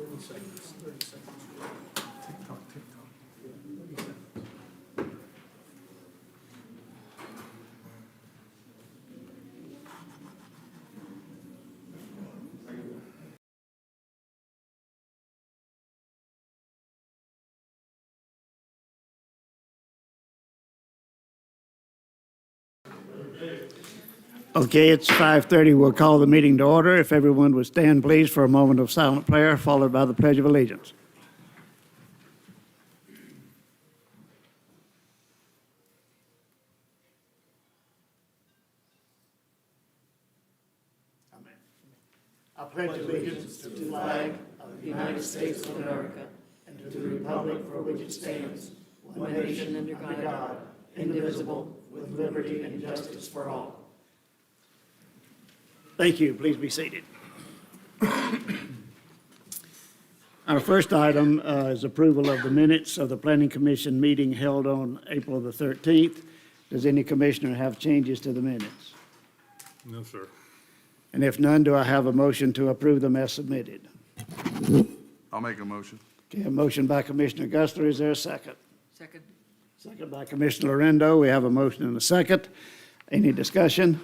30 seconds, 30 seconds. TikTok. 30 seconds. Okay, it's 5:30. We'll call the meeting to order. If everyone would stand, please, for a moment of silent prayer, followed by the Pledge of Allegiance. Amen. I pledge allegiance to the flag of the United States of America and to the republic for which it stands, one nation under God, indivisible, with liberty and justice for all. Thank you. Please be seated. Our first item is approval of the minutes of the Planning Commission meeting held on April the 13th. Does any commissioner have changes to the minutes? No, sir. And if none, do I have a motion to approve them as submitted? I'll make a motion. Okay, a motion by Commissioner Gustler. Is there a second? Second. Second by Commissioner Lorendo. We have a motion and a second. Any discussion?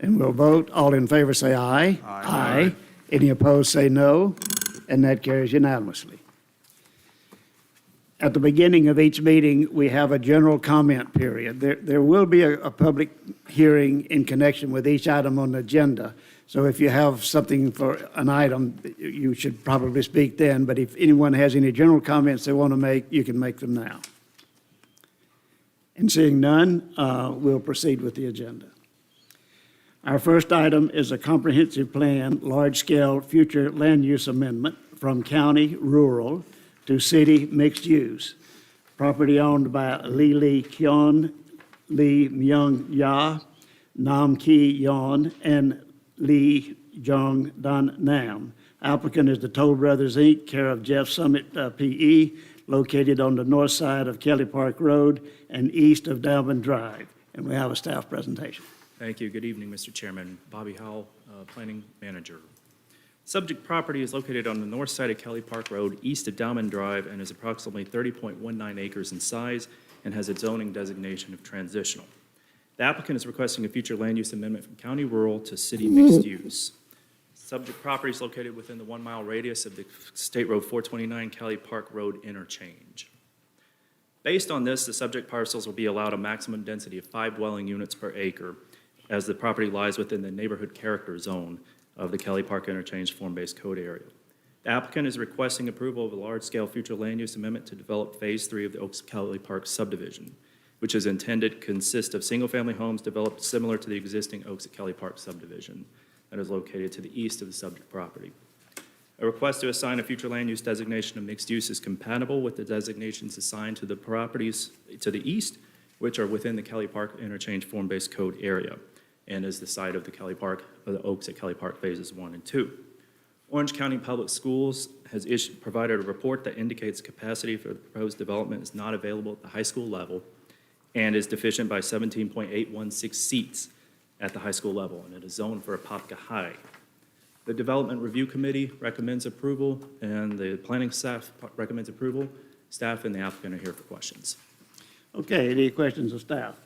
And we'll vote. All in favor say aye. Aye. Any opposed say no, and that carries unanimously. At the beginning of each meeting, we have a general comment period. There will be a public hearing in connection with each item on the agenda. So if you have something for an item, you should probably speak then. But if anyone has any general comments they want to make, you can make them now. And seeing none, we'll proceed with the agenda. Our first item is a comprehensive plan, large-scale future land use amendment from county rural to city mixed use. Property owned by Lee Lee Kyon, Lee Myung Ya, Nam Ki Yon, and Lee Jong Dan Nam. Applicant is the Toll Brothers, Inc., care of Jeff Summit, P.E., located on the north side of Kelly Park Road and east of Dalvin Drive. And we have a staff presentation. Thank you. Good evening, Mr. Chairman. Bobby Howell, Planning Manager. Subject property is located on the north side of Kelly Park Road, east of Dalman Drive, and is approximately 30.19 acres in size and has a zoning designation of transitional. The applicant is requesting a future land use amendment from county rural to city mixed use. Subject property is located within the 1 mile radius of the State Road 429 Kelly Park Road interchange. Based on this, the subject parcels will be allowed a maximum density of 5 dwelling units per acre, as the property lies within the neighborhood character zone of the Kelly Park Interchange Form-Based Code area. The applicant is requesting approval of a large-scale future land use amendment to develop Phase 3 of the Oaks Kelly Park subdivision, which is intended to consist of single-family homes developed similar to the existing Oaks at Kelly Park subdivision that is located to the east of the subject property. A request to assign a future land use designation of mixed use is compatible with the designations assigned to the properties to the east, which are within the Kelly Park Interchange Form-Based Code area, and is the site of the Kelly Park, or the Oaks at Kelly Park Phases 1 and 2. Orange County Public Schools has provided a report that indicates capacity for the proposed development is not available at the high school level and is deficient by 17.816 seats at the high school level, and it is zoned for Apopka High. The Development Review Committee recommends approval, and the planning staff recommends approval. Staff and the applicant are here for questions. Okay, any questions of staff?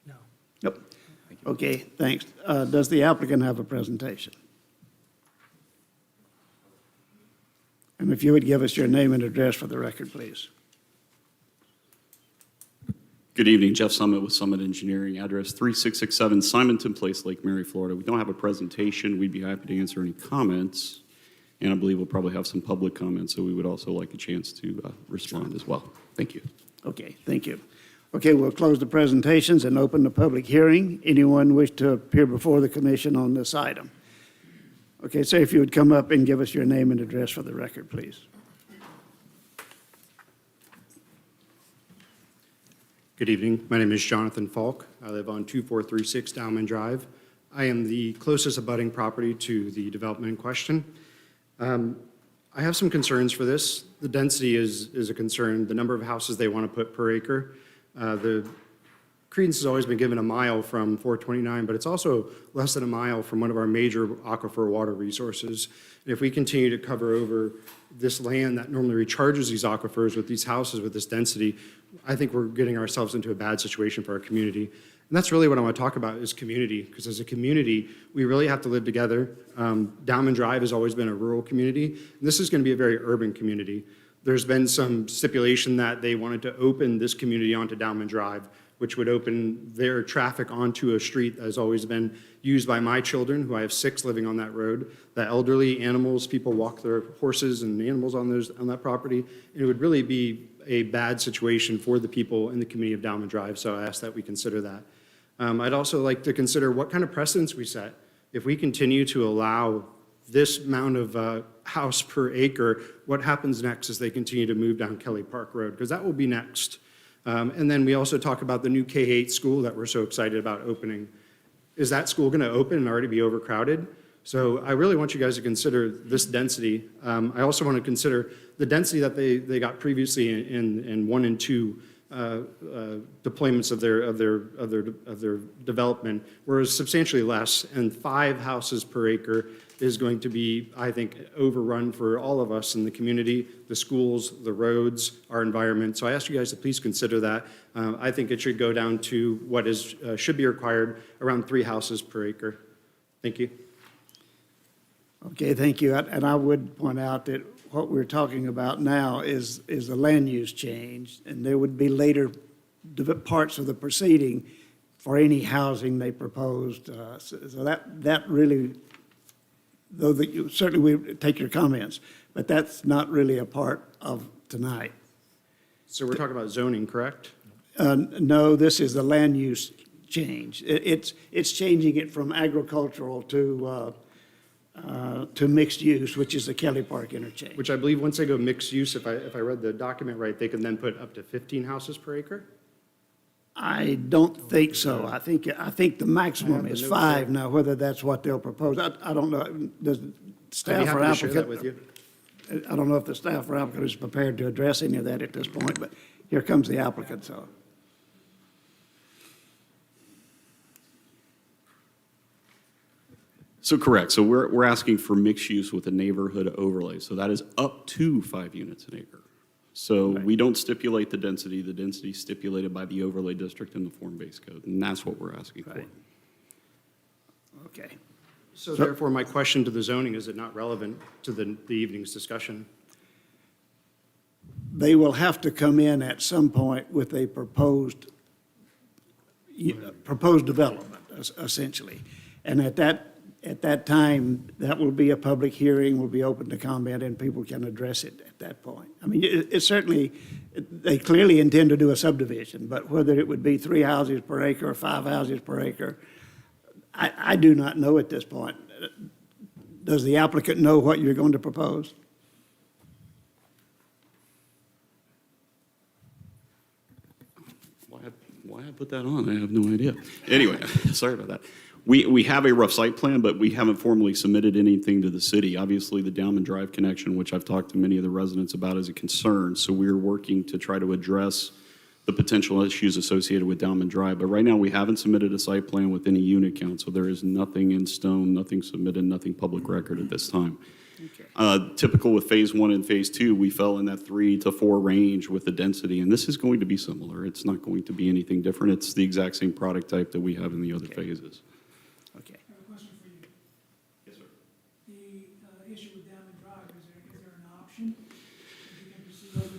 No. Nope. Thank you. Okay, thanks. Does the applicant have a presentation? And if you would give us your name and address for the record, please. Good evening, Jeff Summit with Summit Engineering, address 3667 Simonton Place, Lake Mary, Florida. We don't have a presentation. We'd be happy to answer any comments, and I believe we'll probably have some public comments, so we would also like a chance to respond as well. Thank you. Okay, thank you. Okay, we'll close the presentations and open the public hearing. Anyone wish to appear before the commission on this item? Okay, sir, if you would come up and give us your name and address for the record, please. Good evening. My name is Jonathan Falk. I live on 2436 Dowman Drive. I am the closest abutting property to the development in question. I have some concerns for this. The density is a concern, the number of houses they want to put per acre. The credence has always been given a mile from 429, but it's also less than a mile from one of our major aquifer water resources. And if we continue to cover over this land that normally recharges these aquifers with these houses with this density, I think we're getting ourselves into a bad situation for our community. And that's really what I want to talk about is community, because as a community, we really have to live together. Downman Drive has always been a rural community, and this is going to be a very urban community. There's been some stipulation that they wanted to open this community onto Downman Drive, which would open their traffic onto a street that has always been used by my children, who I have 6 living on that road. The elderly, animals, people walk their horses and animals on that property. And it would really be a bad situation for the people in the community of Downman Drive, so I ask that we consider that. I'd also like to consider what kind of precedents we set. If we continue to allow this amount of house per acre, what happens next as they continue to move down Kelly Park Road? Because that will be next. And then we also talk about the new K-8 school that we're so excited about opening. Is that school going to open and already be overcrowded? So I really want you guys to consider this density. I also want to consider the density that they got previously in 1 and 2 deployments of their development, whereas substantially less, and 5 houses per acre is going to be, I think, overrun for all of us in the community, the schools, the roads, our environment. So I ask you guys to please consider that. I think it should go down to what is should be required, around 3 houses per acre. Thank you. Okay, thank you. And I would point out that what we're talking about now is the land use change, and there would be later parts of the proceeding for any housing they proposed. So that really, though certainly we take your comments, but that's not really a part of tonight. So we're talking about zoning, correct? No, this is the land use change. It's changing it from agricultural to mixed use, which is the Kelly Park interchange. Which I believe once they go mixed use, if I read the document right, they can then put up to 15 houses per acre? I don't think so. I think the maximum is 5 now, whether that's what they'll propose. I don't know. Does I'd be staff or happy to share that applicant? with you. I don't know if the staff or applicant is prepared to address any of that at this point, but here comes the applicant, so. So correct. So we're asking for mixed use with a neighborhood overlay. So that is up to 5 units an acre. So we don't stipulate the density. The density is stipulated by the overlay district in the form-based code, and that's what we're asking for. Right. Okay. So therefore, my question to the zoning, is it not relevant to the evening's discussion? They will have to come in at some point with a proposed development, essentially. And at that time, that will be a public hearing, will be open to comment, and people can address it at that point. I mean, it's certainly, they clearly intend to do a subdivision, but whether it would be 3 houses per acre or 5 houses per acre, I do not know at this point. Does the applicant know what you're going to propose? Why I put that on, I have no idea. Anyway, sorry about that. We have a rough site plan, but we haven't formally submitted anything to the city. Obviously, the Downman Drive connection, which I've talked to many of the residents about, is a concern. So we're working to try to address the potential issues associated with Downman Drive. But right now, we haven't submitted a site plan with any unit count. So there is nothing in stone, nothing submitted, nothing public record at this time. Okay. Typical with phase 1 and phase 2, we fell in that 3 to 4 range with the density, and this is going to be similar. It's not going to be anything different. It's the exact same product type that we have in the other phases. Okay. I have a question for you. Yes, sir. The issue with Diamond Drive, is there an option? If you can pursue over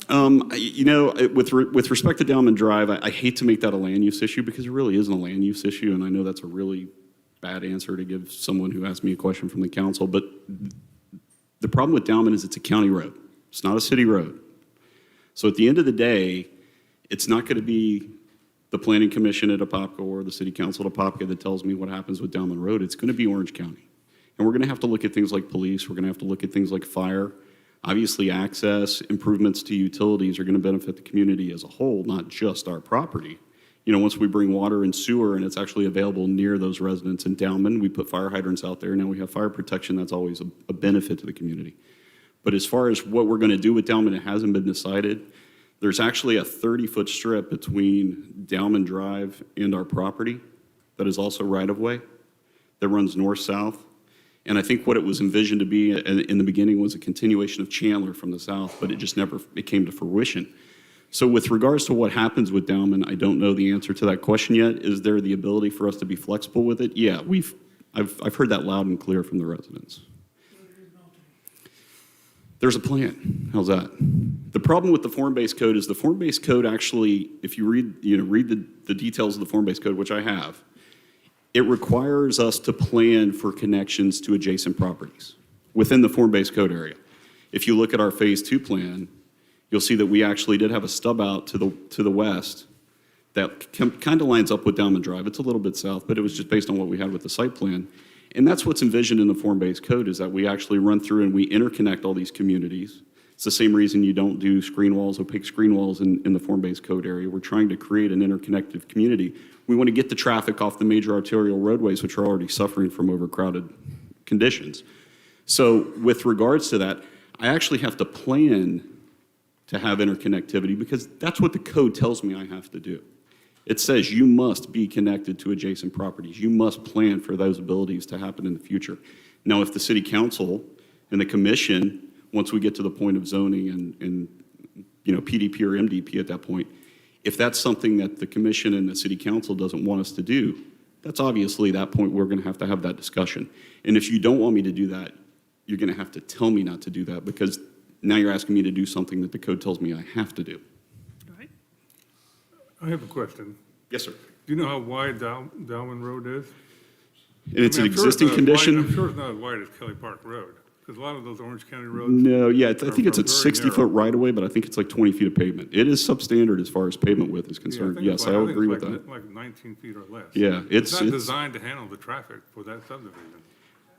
Diamond Drive? You know, with respect to Downman Drive, I hate to make that a land use issue because it really isn't a land use issue, and I know that's a really bad answer to give someone who asked me a question from the council, but the problem with Downman is it's a county road. It's not a city road. So at the end of the day, it's not going to be the planning commission at Apopka or the city council at Apopka that tells me what happens with Downman Road. It's going to be Orange County. And we're going to have to look at things like police. We're going to have to look at things like fire. Obviously, access, improvements to utilities are going to benefit the community as a whole, not just our property. You know, once we bring water and sewer and it's actually available near those residents in Downman, we put fire hydrants out there. Now we have fire protection. That's always a benefit to the community. But as far as what we're going to do with Downman, it hasn't been decided. There's actually a 30-foot strip between Dowman Drive and our property that is also right-of-way that runs north-south. And I think what it was envisioned to be in the beginning was a continuation of Chandler from the south, but it just never it came to fruition. So with regards to what happens with Dowman, I don't know the answer to that question yet. Is there the ability for us to be flexible with it? Yeah, I've heard that loud and clear from the residents. There's a plan. How's that? The problem with the form-based code is the form-based code actually, if you read the details of the form-based code, which I have, it requires us to plan for connections to adjacent properties within the form-based code area. If you look at our Phase 2 plan, you'll see that we actually did have a stub out to the west that kind of lines up with Dowman Drive. It's a little bit south, but it was just based on what we had with the site plan. And that's what's envisioned in the form-based code, is that we actually run through and we interconnect all these communities. It's the same reason you don't do screen walls, opaque screen walls in the form-based code area. We're trying to create an interconnected community. We want to get the traffic off the major arterial roadways, which are already suffering from overcrowded conditions. So with regards to that, I actually have to plan to have interconnectivity because that's what the code tells me I have to do. It says you must be connected to adjacent properties. You must plan for those abilities to happen in the future. Now, if the city council and the commission, once we get to the point of zoning and PDP or MDP at that point, if that's something that the commission and the city council doesn't want us to do, that's obviously that point we're going to have that discussion. And if you don't want me to do that, you're going to have to tell me not to do that because now you're asking me to do something that the code tells me I have to do. I have a question. Yes, sir. Do you know how wide Dalman Road is? And it's an I'm sure existing not as condition? wide- I'm sure it's not as wide as Kelly Park Road, because a lot of those Orange County roads. No, yeah, I think it's are at very 60-foot narrow. right-of-way, but I think it's like 20 feet of pavement. It is substandard as far as pavement width is Yeah, concerned. think it's Yes, like- I think agree it's with like- that. Like 19 feet or less. Yeah, It's not it's- designed to handle the traffic for that subdivision.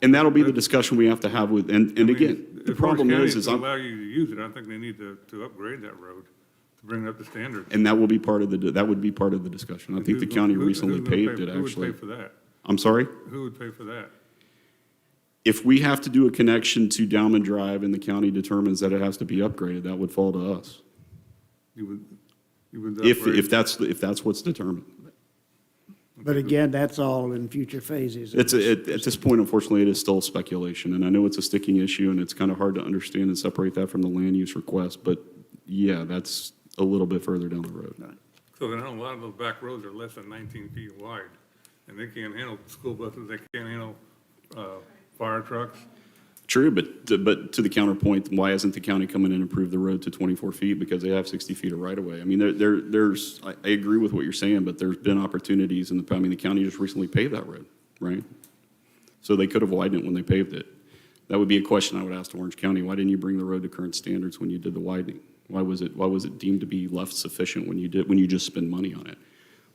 And that'll be the discussion we have to have with, and I mean, again, the if Orange problem County is to I'm, allow you to use it, I think they need to upgrade that road to bring it up to standard. and that will be part of that would be part of the discussion. I think the county recently paved it, Who actually. would pay for that? I'm sorry? Who would pay for that? If we have to do a connection to Dowman Drive and the county determines that it has to be upgraded, that would fall to us. You would If upgrade- that's what's determined. But again, that's all in future phases. At this point, unfortunately, it is still speculation, and I know it's a sticking issue, and it's kind of hard to understand and separate that from the land use request, but yeah, that's a little bit further down the road. So then a lot of those back roads are less than 19 feet wide, and they can't handle school buses, they can't handle fire trucks. True, but to the counterpoint, why hasn't the county come in and improved the road to 24 feet? Because they have 60 feet of right-of-way. I mean, I agree with what you're saying, but there's been opportunities in the county just recently paved that road, right? So they could have widened it when they paved it. That would be a question I would ask to Orange County. Why didn't you bring the road to current standards when you did the widening? Why was it deemed to be left sufficient when you just spend money on it?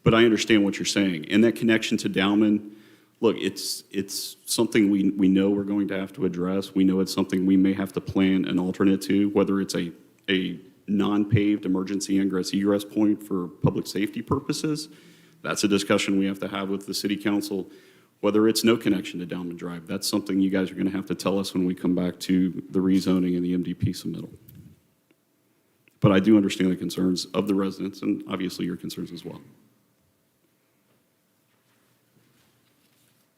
But I understand what you're saying. And that connection to Dowman, look, it's something we know we're going to have to address. We know it's something we may have to plan an alternate to, whether it's a non-paved emergency ingress egress point for public safety purposes. That's a discussion we have to have with the city council. Whether it's no connection to Dowman Drive, that's something you guys are going to have to tell us when we come back to the rezoning and the MDP submittal. But I do understand the concerns of the residents and obviously your concerns as well.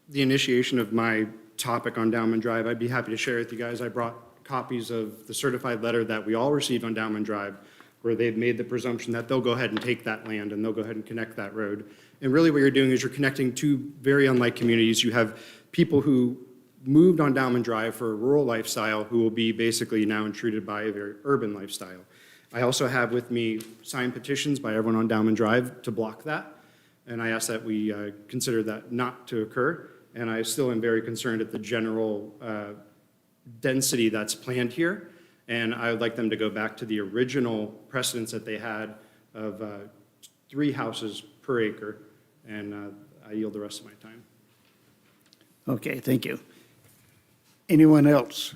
The initiation of my topic on Dowman Drive, I'd be happy to share with you guys. I brought copies of the certified letter that we all received on Dowman Drive, where they've made the presumption that they'll go ahead and take that land and they'll go ahead and connect that road. And really what you're doing is you're connecting two very unlike communities. You have people who moved on Dowman Drive for a rural lifestyle who will be basically now intruded by a very urban lifestyle. I also have with me signed petitions by everyone on Dowman Drive to block that. And I ask that we consider that not to occur. And I still am very concerned at the general density that's planned here. And I would like them to go back to the original precedence that they had of 3 houses per acre. And I yield the rest of my time. Okay, thank you. Anyone else?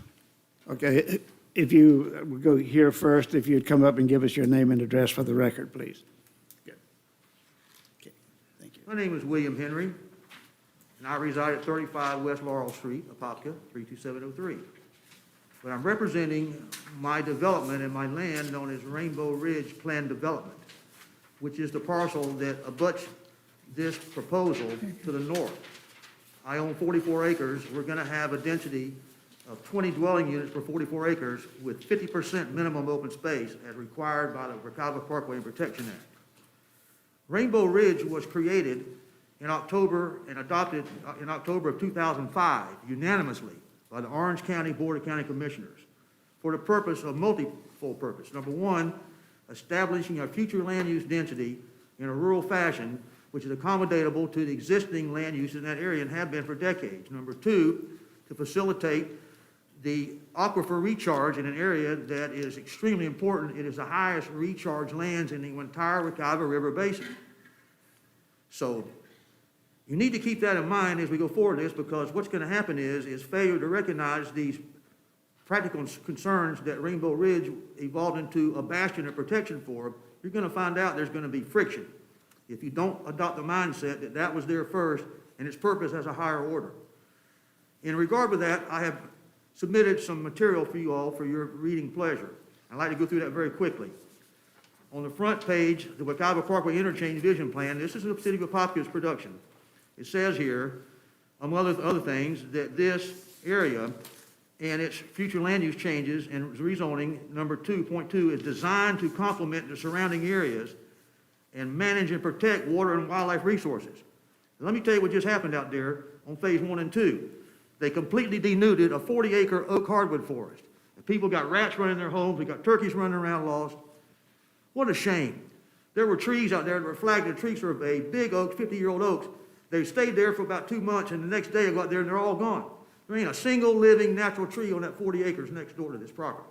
Okay, if you, we'll go here first, if you'd come up and give us your name and address for the record, please. Good. Okay, thank you. My name is William Henry, and I reside at 35 West Laurel Street, Apopka, 32703. but I'm representing my development and my land known as Rainbow Ridge Planned Development, which is the parcel that abuts this proposal to the north. I own 44 acres. We're going to have a density of 20 dwelling units per 44 acres with 50% minimum open space as required by the Wekiva Parkway and Protection Act. Rainbow Ridge was created in October and adopted in October of 2005 unanimously by the Orange County Board of County Commissioners for the purpose of multifold purpose. Number one, establishing a future land use density in a rural fashion which is accommodatable to the existing land use in that area and have been for decades. Number two, to facilitate the aquifer recharge in an area that is extremely important. It is the highest recharge lands in the entire Wekiva River Basin. So you need to keep that in mind as we go forward in this, because what's going to happen is failure to recognize these practical concerns that Rainbow Ridge evolved into a bastion of protection for. You're going to find out there's going to be friction if you don't adopt the mindset that that was there first and its purpose has a higher order. In regard to that, I have submitted some material for you all for your reading pleasure. I'd like to go through that very quickly. On the front page, the Wekiva Parkway Interchange Vision Plan, this is the City of Apopka's production. It says here, among other things, that this area and its future land use changes and rezoning, number 2.2, is designed to complement the surrounding areas and manage and protect water and wildlife resources. Let me tell you what just happened out there on phase 1 and 2. They completely denuded a 40-acre oak hardwood forest. And people got rats running in their homes. We got turkeys running around lost. What a shame. There were trees out there that were flagged. The trees were a big oaks, 50-year-old oaks. They stayed there for about 2 months, and the next day I go out there and they're all gone. There ain't a single living natural tree on that 40 acres next door to this property.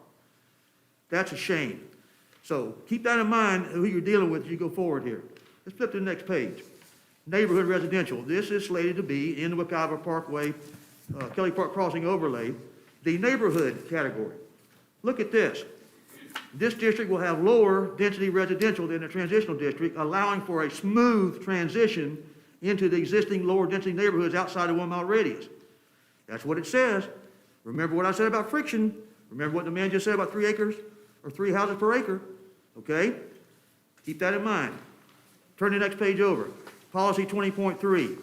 That's a shame. So keep that in mind who you're dealing with as you go forward here. Let's flip to the next page. Neighborhood residential. This is slated to be in the Wekiva Parkway, Kelly Park Crossing overlay, the neighborhood category. Look at this. This district will have lower density residential than the transitional district, allowing for a smooth transition into the existing lower density neighborhoods outside of 1 mile radius. That's what it says. Remember what I said about friction. Remember what the man just said about 3 acres or 3 houses per acre. Okay? Keep that in mind. Turn the next page over. Policy 20.3.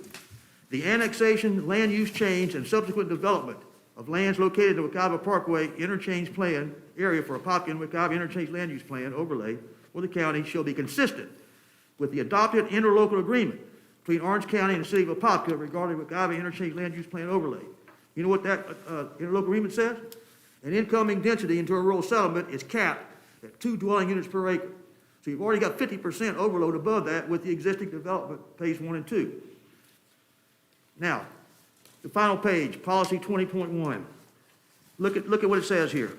The annexation, land use change, and subsequent development of lands located in the Wekiva Parkway Interchange Plan area for Apopka and Wekiva Interchange Land Use Plan overlay for the county shall be consistent with the adopted interlocal agreement between Orange County and the City of Apopka regarding Wekiva Interchange Land Use Plan overlay. You know what that interlocal agreement says? An incoming density into a rural settlement is capped at 2 dwelling units per acre. So you've already got 50% overload above that with the existing development, phase 1 and 2. Now, the final page, policy 20.1. Look at what it says here.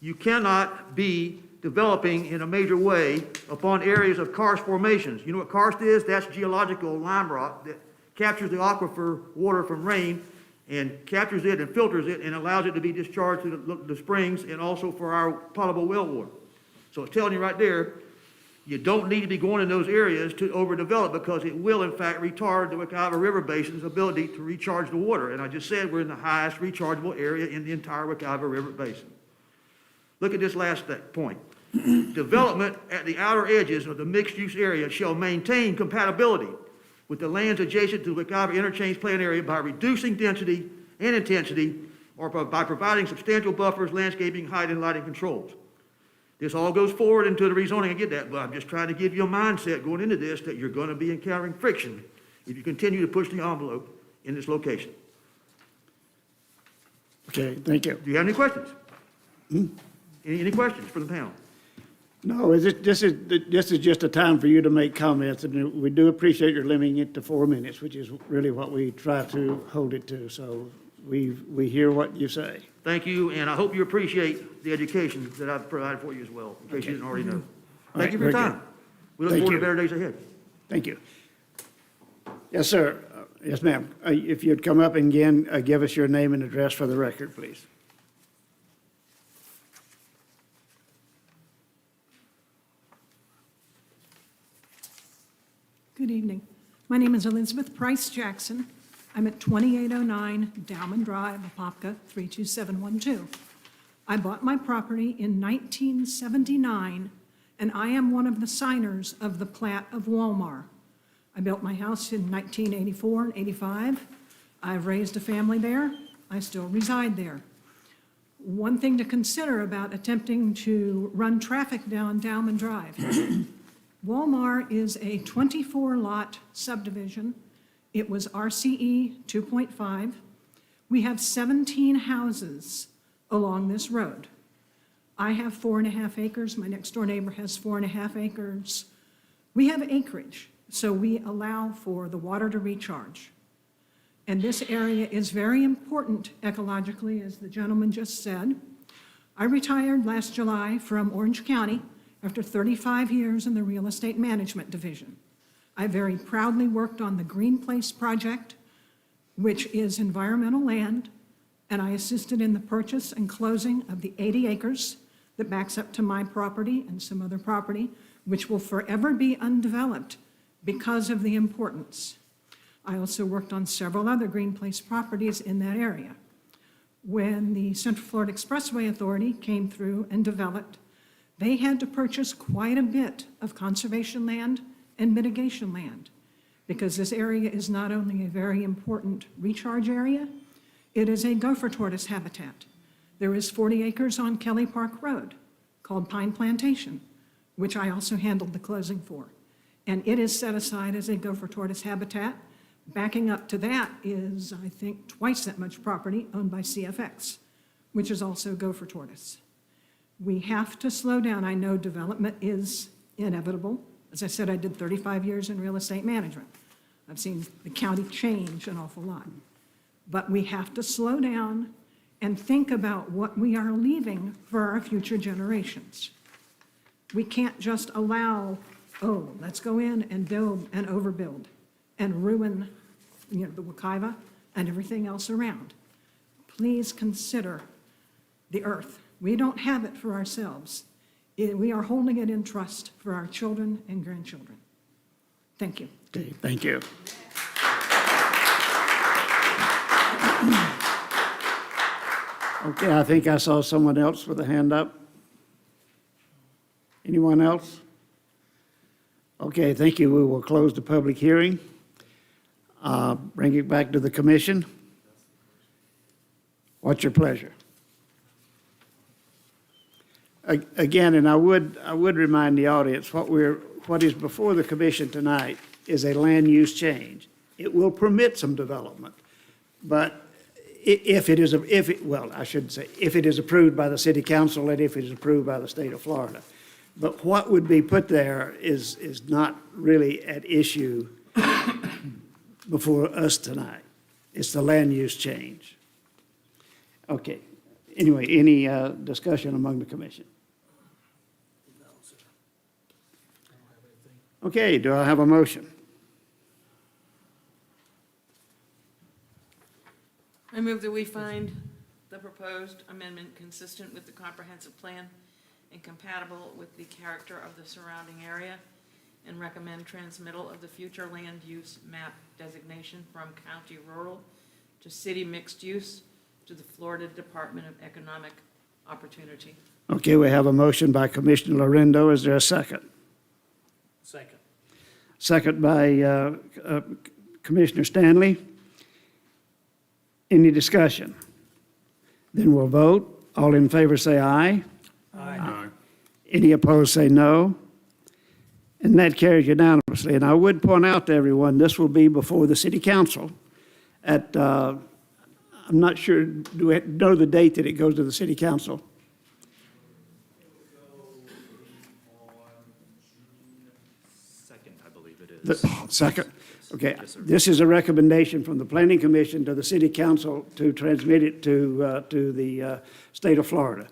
You cannot be developing in a major way upon areas of karst formations. You know what karst is? That's geological lime rock that captures the aquifer water from rain and captures it and filters it and allows it to be discharged to the springs and also for our potable well water. So it's telling you right there, you don't need to be going in those areas to overdevelop because it will, in fact, retard the Wekiva River Basin's ability to recharge the water. And I just said we're in the highest rechargeable area in the entire Wekiva River Basin. Look at this last point. Development at the outer edges of the mixed-use area shall maintain compatibility with the lands adjacent to the Wekiva Interchange Plan area by reducing density and intensity or by providing substantial buffers, landscaping, height, and lighting controls. This all goes forward into the rezoning. I get that, but I'm just trying to give you a mindset going into this that you're going to be encountering friction if you continue to push the envelope in this location. Okay, thank you. Do you have any questions? Any questions for the panel? No, this is just a time for you to make comments, and we do appreciate your limiting it to 4 minutes, which is really what we try to hold it to. So we hear what you say. Thank you, and I hope you appreciate the education that I've provided for you as well, in case you didn't already know. Thank you for your very time. We look Thank forward to you. better days ahead. Thank you. Yes, sir. Yes, ma'am. If you'd come up and again, give us your name and address for the record, please. Good evening. My name is Elizabeth Price Jackson. I'm at 2809 Dowman Drive, Apopka, 32712. I bought my property in 1979, and I am one of the signers of the plat of Walmart. I built my house in 1984 and 85. I've raised a family there. I still reside there. One thing to consider about attempting to run traffic down Dowman Drive. Walmart is a 24-lot subdivision. It was RCE 2.5. We have 17 houses along this road. I have 4.5 acres. My next-door neighbor has 4.5 acres. We have acreage, so we allow for the water to recharge. And this area is very important ecologically, as the gentleman just said. I retired last July from Orange County after 35 years in the real estate management division. I very proudly worked on the Green Place project, which is environmental land, and I assisted in the purchase and closing of the 80 acres that backs up to my property and some other property, which will forever be undeveloped because of the importance. I also worked on several other Green Place properties in that area. When the Central Florida Expressway Authority came through and developed, they had to purchase quite a bit of conservation land and mitigation land, because this area is not only a very important recharge area, it is a gopher tortoise habitat. There is 40 acres on Kelly Park Road called Pine Plantation, which I also handled the closing for. And it is set aside as a gopher tortoise habitat. Backing up to that is, I think, twice that much property owned by CFX, which is also gopher tortoise. We have to slow down. I know development is inevitable. As I said, I did 35 years in real estate management. I've seen the county change an awful lot. But we have to slow down and think about what we are leaving for our future generations. We can't just allow, oh, let's go in and build and overbuild and ruin, the Wekiva and everything else around. Please consider the earth. We don't have it for ourselves. We are holding it in trust for our children and grandchildren. Thank you. Okay, thank you. Okay, I think I saw someone else with a hand up. Anyone else? Okay, thank you. We will close the public hearing. Bring it back to the commission. What's your pleasure? Again, and I would remind the audience, what is before the commission tonight is a land use change. It will permit some development, but if it is approved by the city council and if it is approved by the state of Florida. But what would be put there is not really at issue before us tonight. It's the land use change. Okay. Anyway, any discussion among the commission? Okay, do I have a motion? I move that we find the proposed amendment consistent with the comprehensive plan and compatible with the character of the surrounding area, and recommend transmittal of the future land use map designation from county rural to city mixed use to the Florida Department of Economic Opportunity. Okay, we have a motion by Commissioner Lorindo. Is there a second? Second. Second by Commissioner Stanley. Any discussion? Then we'll vote. All in favor say aye. Aye. Any opposed say no. And that carries unanimously. And I would point out to everyone, this will be before the city council at, I'm not sure, do we know the date that it goes to the city council? Second, I believe it is. The second? Okay. Yes, sir. This is a recommendation from the Planning Commission to the city council to transmit it to the state of Florida.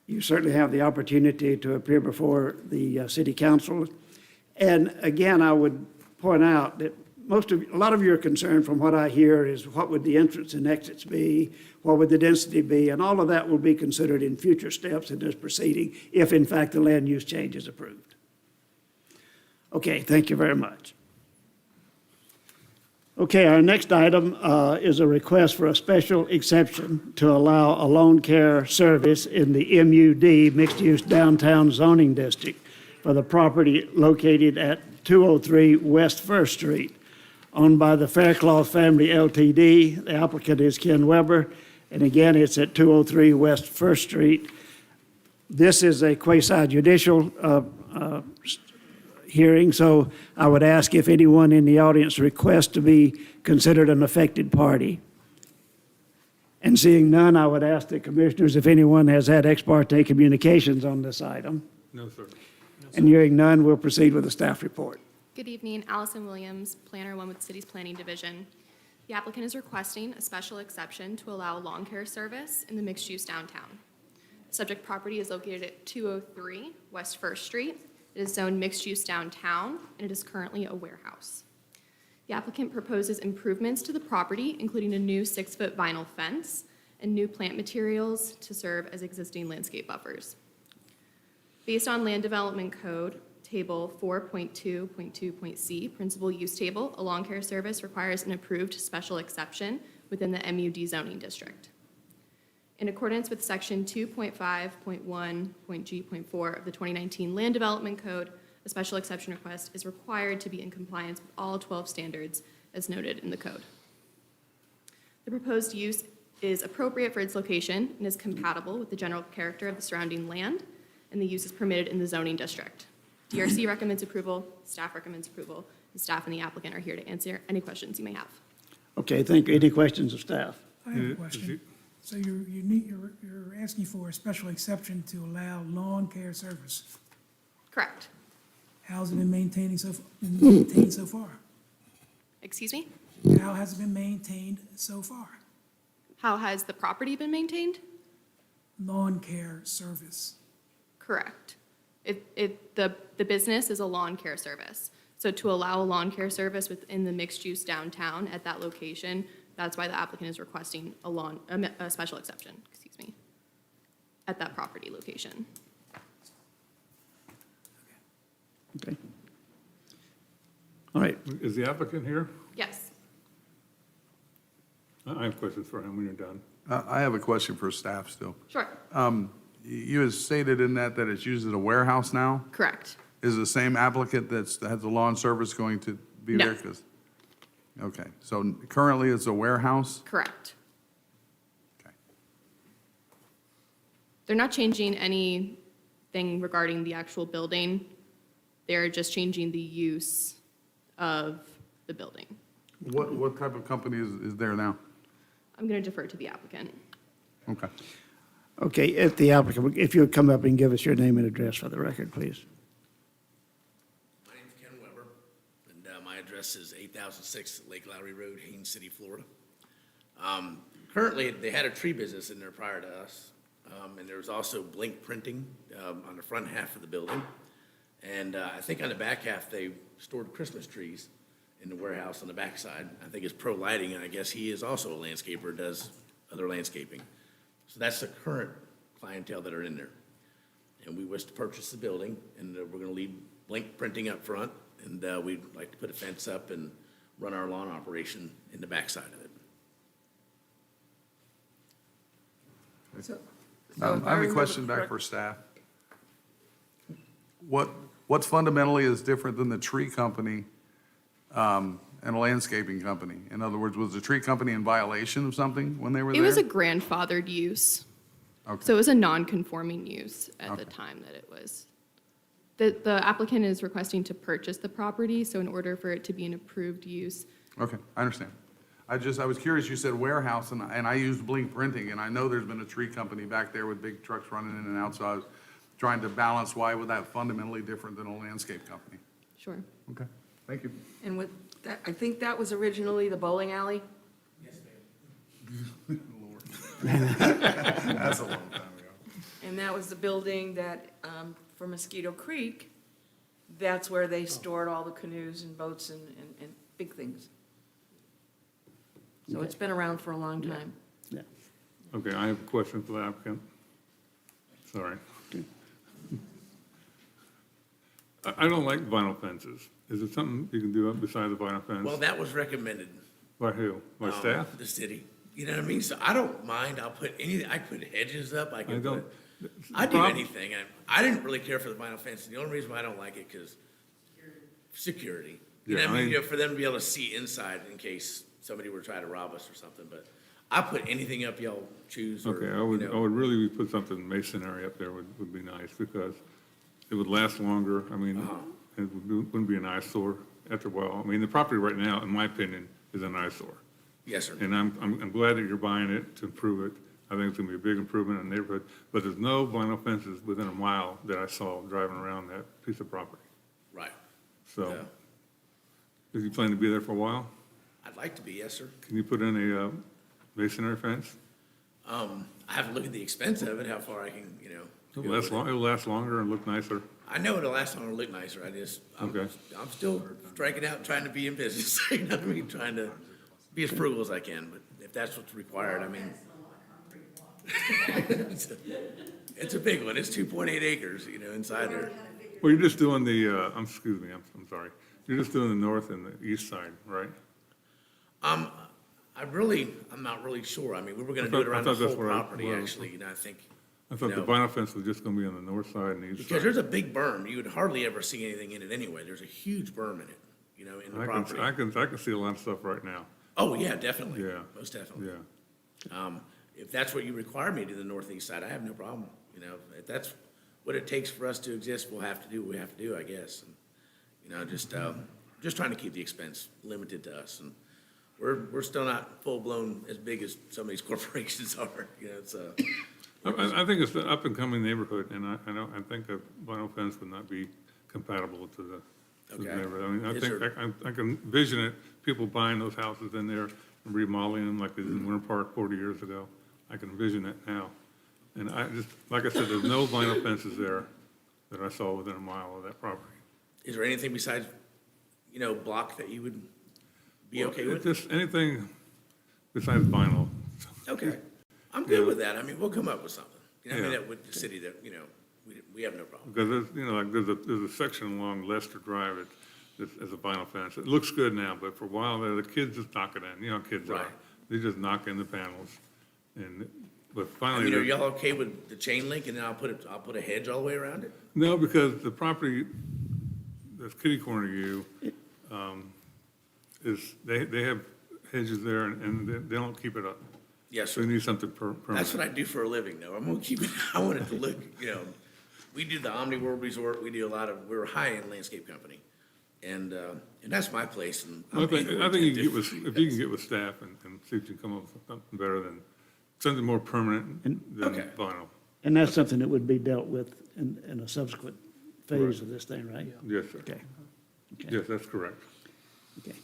You certainly have the opportunity to appear before the city council. And again, I would point out that a lot of your concern from what I hear is what would the entrance and exits be, what would the density be, and all of that will be considered in future steps in this proceeding if in fact the land use change is approved. Okay, thank you very much. Okay, our next item is a request for a special exception to allow a lawn care service in the MUD, Mixed-Use Downtown Zoning District, for the property located at 203 West First Street, owned by the Faircloth Family LTD. The applicant is Ken Weber, and again, it's at 203 West First Street. This is a quasi-judicial hearing, so I would ask if anyone in the audience requests to be considered an affected party. And seeing none, I would ask the commissioners if anyone has had ex parte communications on this item. No, sir. And hearing none, we'll proceed with the staff report. Good evening, Allison Williams, Planner 1 with the City's Planning Division. The applicant is requesting a special exception to allow lawn care service in the mixed-use downtown. Subject property is located at 203 West First Street. It is zoned mixed-use downtown, and it is currently a warehouse. The applicant proposes improvements to the property, including a new 6-foot vinyl fence and new plant materials to serve as existing landscape buffers. Based on Land Development Code, Table 4.2.2.c, Principal Use Table, a lawn care service requires an approved special exception within the MUD zoning district. In accordance with Section 2.5.1.g.4 of the 2019 Land Development Code, a special exception request is required to be in compliance with all 12 standards as noted in the code. The proposed use is appropriate for its location and is compatible with the general character of the surrounding land, and the use is permitted in the zoning district. DRC recommends approval, staff recommends approval, and staff and the applicant are here to answer any questions you may have. Okay, thank you. Any questions of staff? I have a question. So you're asking for a special exception to allow lawn care service. Correct. How's it been maintained so far? Excuse me? How has it been maintained so far? How has the property been maintained? Lawn care service. Correct. The business is a lawn care service. So to allow a lawn care service within the mixed-use downtown at that location, that's why the applicant is requesting a special exception, excuse me, at that property location. Okay. All right. Is the applicant here? Yes. I have questions for him when you're done. I have a question for staff still. Sure. You had stated in that it's used as a warehouse now? Correct. Is the same applicant that has the lawn service going to be No. there? Okay, so currently it's a warehouse? Correct. Okay. They're not changing anything regarding the actual building. They're just changing the use of the building. What type of company is there now? I'm going to defer to the applicant. Okay. Okay, if the applicant, if you'll come up and give us your name and address for the record, please. My name's Ken Weber, and my address is 8006 Lake Lowry Road, Haines City, Florida. Currently, they had a tree business in there prior to us, and there was also Blink Printing on the front half of the building. And I think on the back half, they stored Christmas trees in the warehouse on the backside. I think it's Pro Lighting, and I guess he is also a landscaper, does other landscaping. So that's the current clientele that are in there. And we wish to purchase the building, and we're going to leave Blink Printing up front, and we'd like to put a fence up and run our lawn operation in the backside of it. I have a question back for staff. What's fundamentally is different than the tree company and a landscaping company? In other words, was the tree company in violation of something when they were It there? was a grandfathered use. Okay. So it was a non-conforming use at the Okay. time that it was. The applicant is requesting to purchase the property, so in order for it to be an approved use, Okay, I understand. I was curious, you said warehouse, and I used Blink Printing, and I know there's been a tree company back there with big trucks running in and out, so I was trying to balance why would that fundamentally different than a landscape company? sure. Okay, thank you. And with that, I think that was originally the bowling alley? That's a long time ago. And that was the building that, for Mosquito Creek, that's where they stored all the canoes and boats and big things. So it's been around for a long time. Yeah. Okay, I have a question for the applicant. Sorry. I don't like vinyl fences. Is there something you can do up beside the vinyl fence? Well, that was recommended By who? By staff? The city. You know what I mean? So I don't mind. I put hedges up. I I can don't. I do Prob- anything. I didn't really care for the vinyl fence. The only reason why I don't like it because security. You Yeah, know what I mean? I- You know, for them to be able to see inside in case somebody were trying to rob us or something. But I put anything up y'all choose. Or, Okay, I you know. would really put something masonry up there would be nice because it would last longer. I mean, it wouldn't be an eyesore after a while. I mean, the property right now, in my opinion, is an eyesore. Yes, sir. And I'm glad that you're buying it to improve it. I think it's gonna be a big improvement in the neighborhood, but there's no vinyl fences within a mile that I saw driving around that piece of property. Right. So, Yeah. do you plan to be there for a while? I'd like to be, yes, sir. Can you put in a masonry fence? I have to look at the expense of it, how far I can, you know. go with it. It'll last longer and look nicer. I know it'll last longer and look nicer. Okay. I'm still striking out, trying to be in business, you know what I mean? Trying to be as frugal as I can, but if that's what's required, I mean. It's a big one. It's 2.8 acres, you know, inside there. Well, you're just doing I'm sorry. You're just doing the north and the east side, right? I'm not really sure. I mean, we were gonna I do it thought- I around the thought that's whole what I- property, well, actually, you know, I think. I thought the No. vinyl fence was just gonna be on the north side and the east Because side. there's a big berm. You would hardly ever see anything in it anyway. There's a huge berm in it, you know, in the property. I can see a lot of stuff right now. Oh, yeah, definitely. Yeah. Most definitely. Yeah. If that's what you require me to do the northeast side, I have no problem. You know, if that's what it takes for us to exist, we'll have to do what we have to do, I guess. And, you know, just trying to keep the expense limited to us. And we're still not full-blown as big as some of these corporations are, you know, it's, I think it's an up-and-coming neighborhood, and I think a vinyl fence would not be compatible to the Okay. neighborhood. I mean, Is there- I can envision it, people buying those houses in there and remodeling them like they did in Winter Park 40 years ago. I can envision that now. And like I said, there's no vinyl fences there that I saw within a mile of that property. is there anything besides, you know, block that you would be okay with? Just anything besides vinyl. Okay. I'm good with that. I mean, we'll come up with something. You know, I mean, Yeah. that with the city that, you know, we have no problem. Because there's, you know, like there's a section along Leicester Drive that's a vinyl fence. It looks good now, but for a while there, the kids just knock it in. You know how kids are. Right. They just knock in the panels. But I finally, mean, are y'all okay with the chain link and then I'll put a hedge all the way around it? no, because the property that's kitty corner to you, they have hedges there and they don't keep it up. Yes, So sir. you need something permanent. That's what I do for a living, though. I'm gonna keep it, I want it to look, you know, we do the Omni World Resort, we're a high-end landscape company. And that's my place, and I I'm think, paying I for think it you to can do. get if you can get with staff and see if you can come up with something better than, something more permanent than Okay. vinyl. And that's something that would be dealt with in a subsequent phase of this thing, right? Yes, sir. Okay. Yes, that's correct. Okay.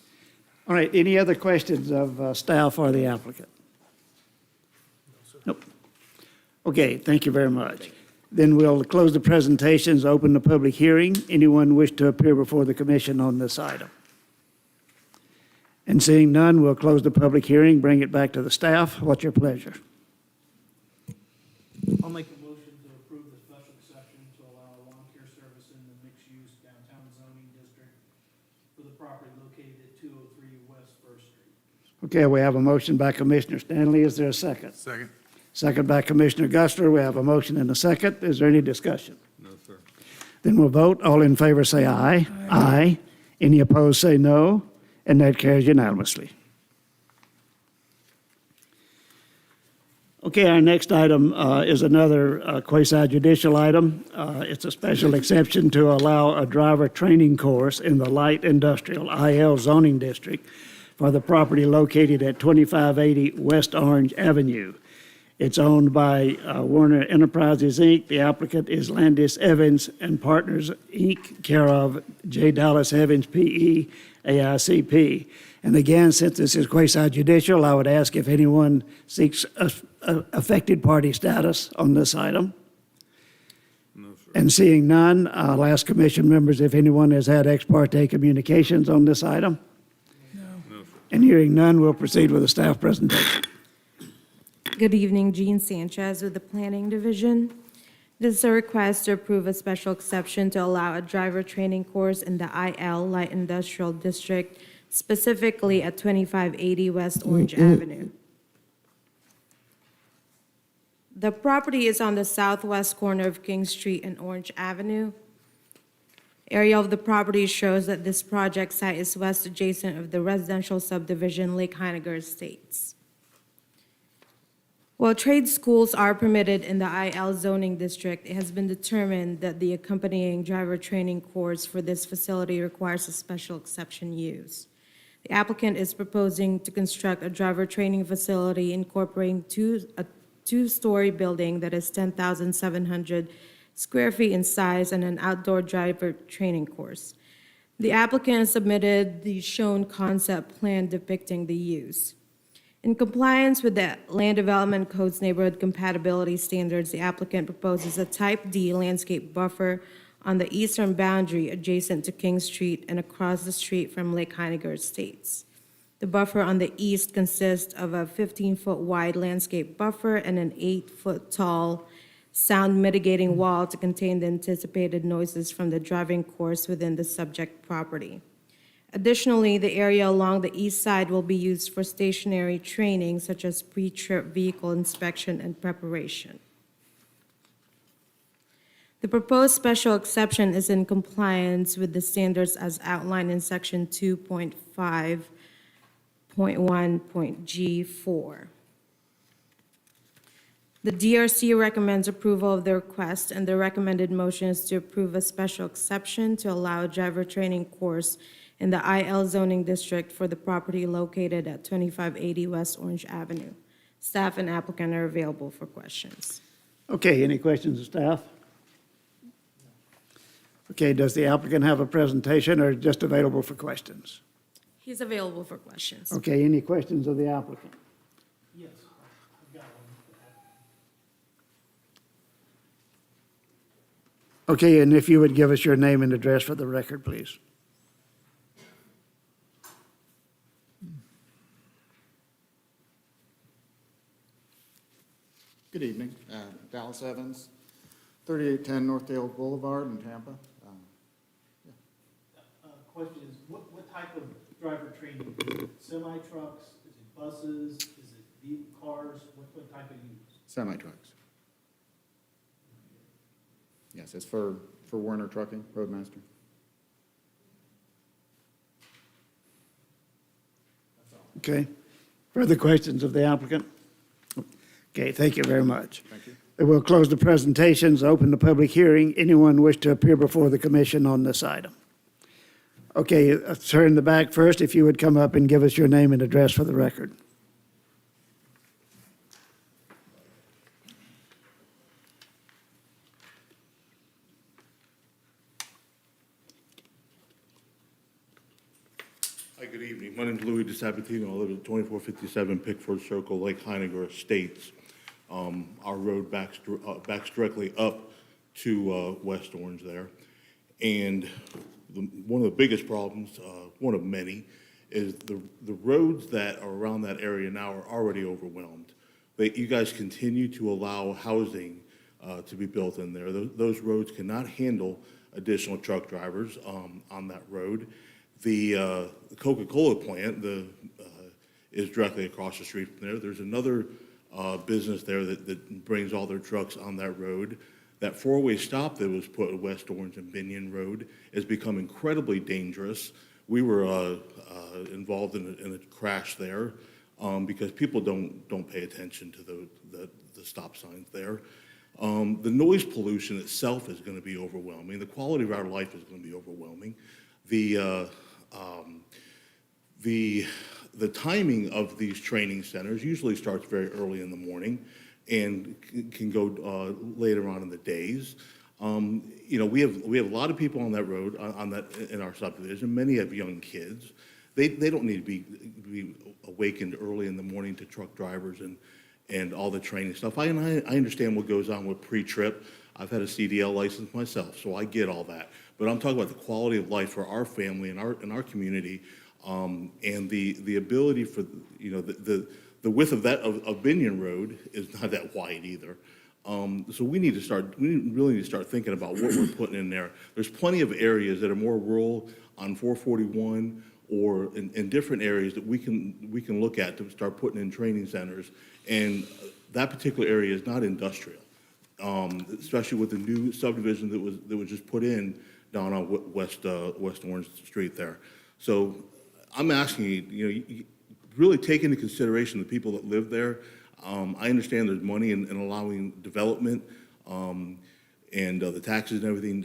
All right, any other questions of staff or the applicant? Nope. Okay, thank you very much. Then we'll close the presentations, open the public hearing. Anyone wish to appear before the commission on this item? And seeing none, we'll close the public hearing, bring it back to the staff. What's your pleasure? I'll make a motion to approve the special exception to allow lawn care service in the mixed-use downtown zoning district for the property located at 203 West First Street. Okay, we have a motion by Commissioner Stanley. Is there a second? Second. Second by Commissioner Gustler. We have a motion and a second. Is there any discussion? No, sir. Then we'll vote. All in favor say aye. Aye. Any opposed say no, and that carries unanimously. Okay, our next item is another quasi-judicial item. It's a special exception to allow a driver training course in the light industrial IL zoning district for the property located at 2580 West Orange Avenue. It's owned by Warner Enterprises, Inc. The applicant is Landis Evans and Partners, Inc., care of J. Dallas Evans, P.E., AICP. And again, since this is quasi-judicial, I would ask if anyone seeks affected party status on this item. No, sir. And seeing none, I'll ask commission members if anyone has had ex parte communications on this item. No, sir. And hearing none, we'll proceed with the staff presentation. Good evening, Jean Sanchez with the Planning Division. This is a request to approve a special exception to allow a driver training course in the IL Light Industrial District specifically at 2580 West Orange Avenue. The property is on the southwest corner of King Street and Orange Avenue. Area of the property shows that this project site is west adjacent of the residential subdivision Lake Heiniger Estates. While trade schools are permitted in the IL zoning district, it has been determined that the accompanying driver training course for this facility requires a special exception use. The applicant is proposing to construct a driver training facility incorporating a two-story building that is 10,700 square feet in size and an outdoor driver training course. The applicant submitted the shown concept plan depicting the use. In compliance with the Land Development Code's neighborhood compatibility standards, the applicant proposes a Type D landscape buffer on the eastern boundary adjacent to King Street and across the street from Lake Heiniger Estates. The buffer on the east consists of a 15-foot wide landscape buffer and an 8-foot tall sound mitigating wall to contain the anticipated noises from the driving course within the subject property. Additionally, the area along the east side will be used for stationary training such as pre-trip vehicle inspection and preparation. The proposed special exception is in compliance with the standards as outlined in section 2.5.1.G4. The DRC recommends approval of the request, and the recommended motion is to approve a special exception to allow a driver training course in the IL zoning district for the property located at 2580 West Orange Avenue. Staff and applicant are available for questions. Okay, any questions of staff? Okay, does the applicant have a presentation or just available for questions? He's available for questions. Okay, any questions of the applicant? Yes, I've got one. Okay, and if you would give us your name and address for the record, please. Good evening. Dallas Evans, 3810 Northdale Boulevard in Tampa. Question is, what type of driver training? Is it semi-trucks? Is it buses? Is it cars? What type of use? Semi-trucks. Yes, it's for Werner Trucking, Roadmaster. Okay, further questions of the applicant? Okay, thank you very much. Thank you. We'll close the presentations, open the public hearing. Anyone wish to appear before the commission on this item? Okay, sir in the back first, if you would come up and give us your name and address for the record. Hi, good evening. My name is Louis DeSabatino. I live at 2457 Pickford Circle, Lake Heiniger Estates. Our road backs directly up to West Orange there. And one of the biggest problems, one of many, is the roads that are around that area now are already overwhelmed. You guys continue to allow housing to be built in there. Those roads cannot handle additional truck drivers on that road. The Coca-Cola plant is directly across the street from there. There's another business there that brings all their trucks on that road. That four-way stop that was put at West Orange and Binion Road has become incredibly dangerous. We were involved in a crash there because people don't pay attention to the stop signs there. The noise pollution itself is going to be overwhelming. The quality of our life is going to be overwhelming. The timing of these training centers usually starts very early in the morning and can go later on in the days. We have a lot of people on that road, in our subdivision. Many have young kids. They don't need to be awakened early in the morning to truck drivers and all the training stuff. I understand what goes on with pre-trip. I've had a CDL license myself, so I get all that. But I'm talking about the quality of life for our family and our community, and the ability for the width of Binion Road is not that wide either. So we really need to start thinking about what we're putting in there. There's plenty of areas that are more rural on 441 or in different areas that we can look at to start putting in training centers. And that particular area is not industrial, especially with the new subdivision that was just put in down on West Orange Street there. So I'm asking you, you really take into consideration the people that live there. I understand there's money in allowing development, and the taxes and everything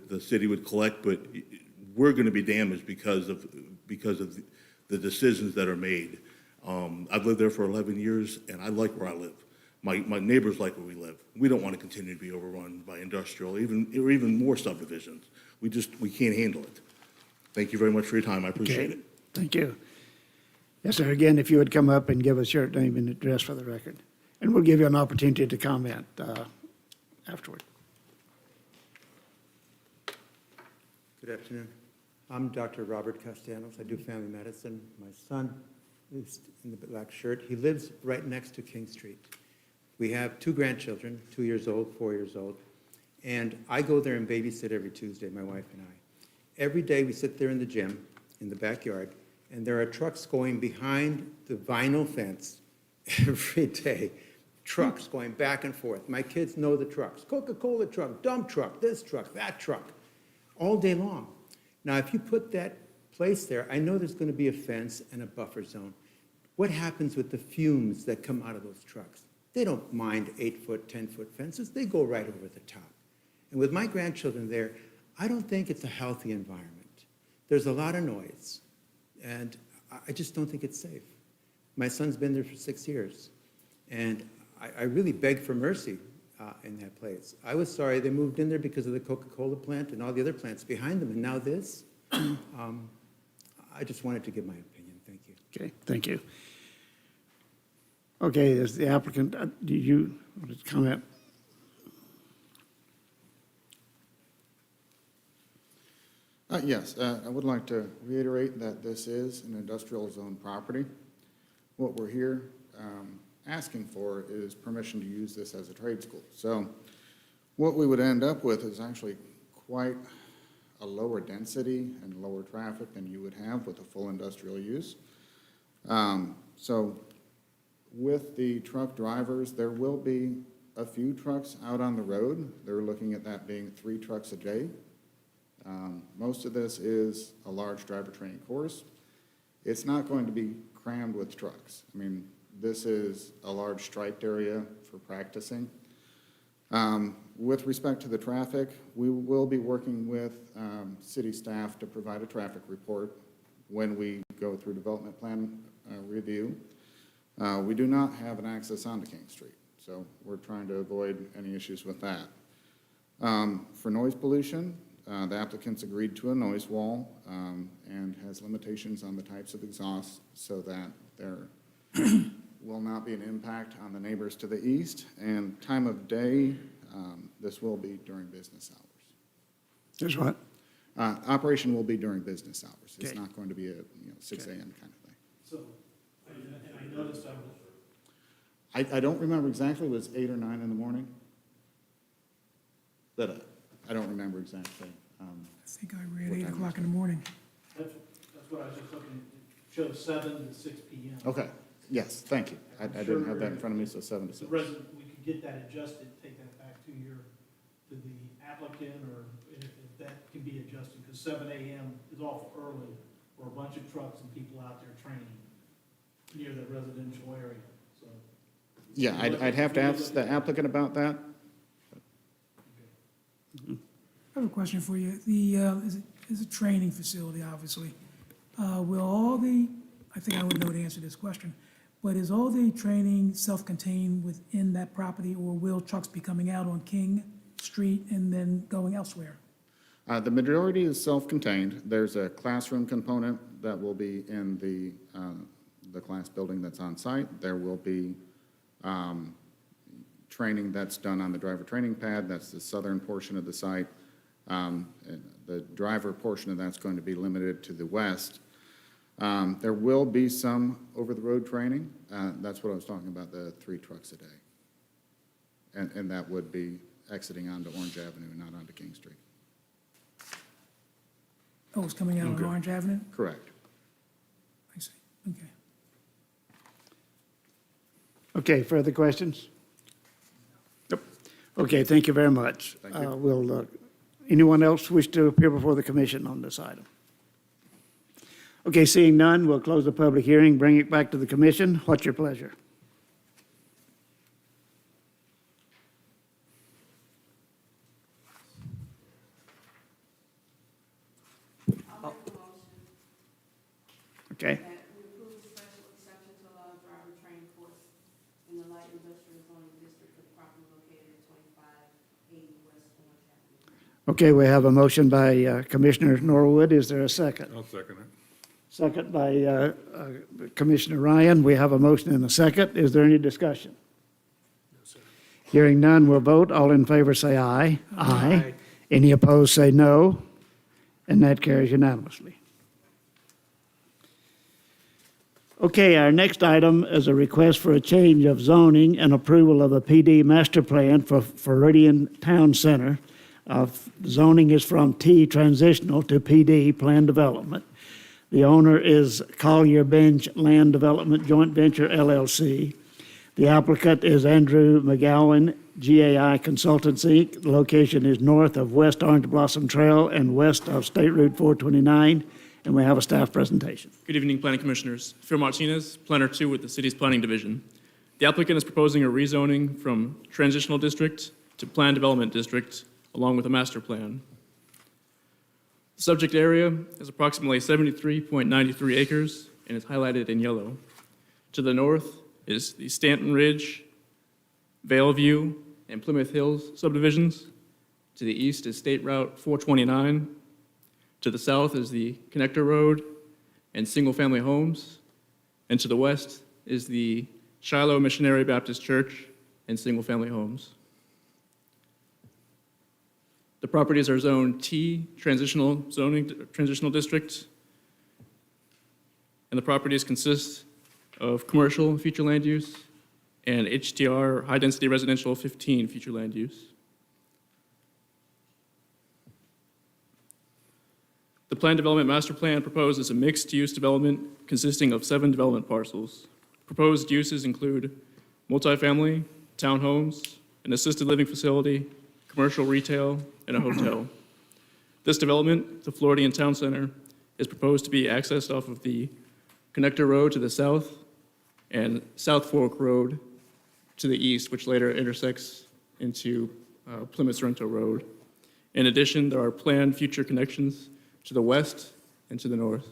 the city would collect, but we're going to be damaged because of the decisions that are made. I've lived there for 11 years, and I like where I live. My neighbors like where we live. We don't want to continue to be overrun by industrial, or even more subdivisions. We can't handle it. Thank you very much for your time. I appreciate it. Thank you. Yes, sir. Again, if you would come up and give us your name and address for the record, and we'll give you an opportunity to comment afterward. Good afternoon. I'm Dr. Robert Castellanos. I do family medicine. My son is in the black shirt. He lives right next to King Street. We have 2 grandchildren, 2 years old, 4 years old, and I go there and babysit every Tuesday, my wife and I. Every day we sit there in the gym, in the backyard, and there are trucks going behind the vinyl fence every day. Trucks going back and forth. My kids know the trucks. Coca-Cola truck, dump truck, this truck, that truck, all day long. Now, if you put that place there, I know there's going to be a fence and a buffer zone. What happens with the fumes that come out of those trucks? They don't mind 8-foot, 10-foot fences. They go right over the top. And with my grandchildren there, I don't think it's a healthy environment. There's a lot of noise, and I just don't think it's safe. My son's been there for 6 years, and I really beg for mercy in that place. I was sorry they moved in there because of the Coca-Cola plant and all the other plants behind them, and now this. I just wanted to give my opinion. Thank you. Okay, thank you. Okay, as the applicant, do you want to comment? Yes, I would like to reiterate that this is an industrial zone property. What we're here asking for is permission to use this as a trade school. So what we would end up with is actually quite a lower density and lower traffic than you would have with a full industrial use. So with the truck drivers, there will be a few trucks out on the road. They're looking at that being 3 trucks a day. Most of this is a large driver training course. It's not going to be crammed with trucks. I mean, this is a large striped area for practicing. With respect to the traffic, we will be working with city staff to provide a traffic report when we go through development plan review. We do not have an access onto King Street, so we're trying to avoid any issues with that. For noise pollution, the applicant's agreed to a noise wall and has limitations on the types of exhausts so that there will not be an impact on the neighbors to the east. And time of day, this will be during business hours. There's what? Operation will be during business hours. It's Okay. not going to be a 6 a.m. kind of thing. So, and I noticed I don't remember exactly, it was 8 or 9 in the morning? But I don't remember exactly. I think I read What 8 time o'clock is in the morning. that's what I was just looking at. It shows 7 to 6 p.m. Okay, yes, thank you. I didn't have that in front of me, so 7 to The 6. resident, we could get that adjusted, take that back to the applicant, or if that can be adjusted, because 7 a.m. is awful early for a bunch of trucks and people out there training near the residential area, so. Yeah, I'd have to ask the applicant about that. I have a question for you. Is a training facility, obviously. I think I would know the answer to this question, but is all the training self-contained within that property, or will trucks be coming out on King Street and then going elsewhere? The majority is self-contained. There's a classroom component that will be in the class building that's on site. There will be training that's done on the driver training pad. That's the southern portion of the site. And the driver portion of that's going to be limited to the west. There will be some over-the-road training. That's what I was talking about, the 3 trucks a day. And that would be exiting onto Orange Avenue, not onto King Street. Oh, it's coming out on Orange Avenue? Correct. Okay. Okay, further questions? Yep. Okay, thank you very much. Thank you. Anyone else wish to appear before the commission on this item? Okay, seeing none, we'll close the public hearing, bring it back to the commission. What's your pleasure? Okay. That we approve the special exception to allow driver training course in the light industrial zoning district of property located at 2580 West Orange Avenue. Okay, we have a motion by Commissioner Norwood. Is there a second? I'll second it. Second by Commissioner Ryan. We have a motion and a second. Is there any discussion? Hearing none, we'll vote. All in favor say aye. Aye. Any opposed say no. And that carries unanimously. Okay, our next item is a request for a change of zoning and approval of a PD master plan for Floridian Town Center. Zoning is from T transitional to PD plan development. The owner is Collier Bench Land Development Joint Venture LLC. The applicant is Andrew McGowan, GAI Consultants, Inc. The location is north of West Orange Blossom Trail and west of State Route 429, and we have a staff presentation. Good evening, Planning Commissioners. Phil Martinez, Planner 2 with the City's Planning Division. The applicant is proposing a rezoning from Transitional District to Plan Development District, along with a master plan. The subject area is approximately 73.93 acres and is highlighted in yellow. To the north is the Stanton Ridge, Vale View, and Plymouth Hills subdivisions. To the east is State Route 429. To the south is the Connector Road and single-family homes. And to the west is the Shiloh Missionary Baptist Church and single-family homes. The properties are zoned T, transitional district, and the properties consist of commercial future land use and HDR, high-density residential 15 future land use. The Plan Development Master Plan proposes a mixed-use development consisting of 7 development parcels. Proposed uses include multifamily, townhomes, an assisted living facility, commercial retail, and a hotel. This development, the Floridian Town Center, is proposed to be accessed off of the Connector Road to the south and South Fork Road to the east, which later intersects into Plymouth Sorrento Road. In addition, there are planned future connections to the west and to the north.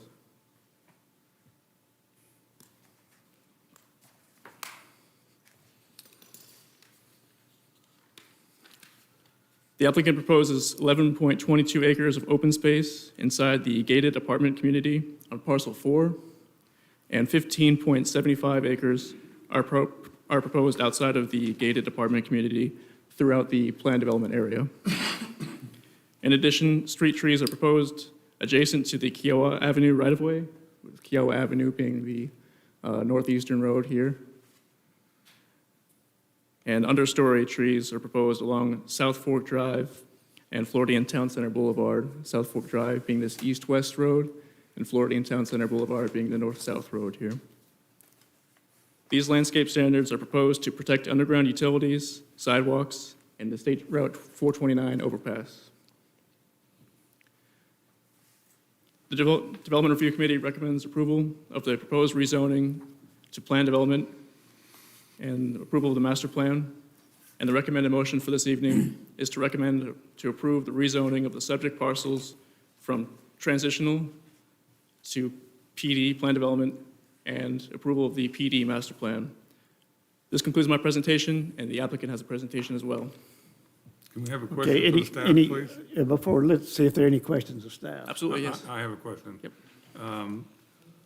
The applicant proposes 11.22 acres of open space inside the gated apartment community on parcel 4, and 15.75 acres are proposed outside of the gated apartment community throughout the planned development area. In addition, street trees are proposed adjacent to the Kiowa Avenue right-of-way, with Kiowa Avenue being the northeastern road here. And understory trees are proposed along South Fork Drive and Floridian Town Center Boulevard, South Fork Drive being this east-west road, and Floridian Town Center Boulevard being the north-south road here. These landscape standards are proposed to protect underground utilities, sidewalks, and the State Route 429 overpass. The Development Review Committee recommends approval of the proposed rezoning to plan development and approval of the master plan. And the recommended motion for this evening is to recommend to approve the rezoning of the subject parcels from transitional to PD, plan development, and approval of the PD master plan. This concludes my presentation, and the applicant has a presentation as well. Can we have a Okay, question for the staff, please? before, let's see if there are any questions of staff. Absolutely, yes. I have a question. Yep.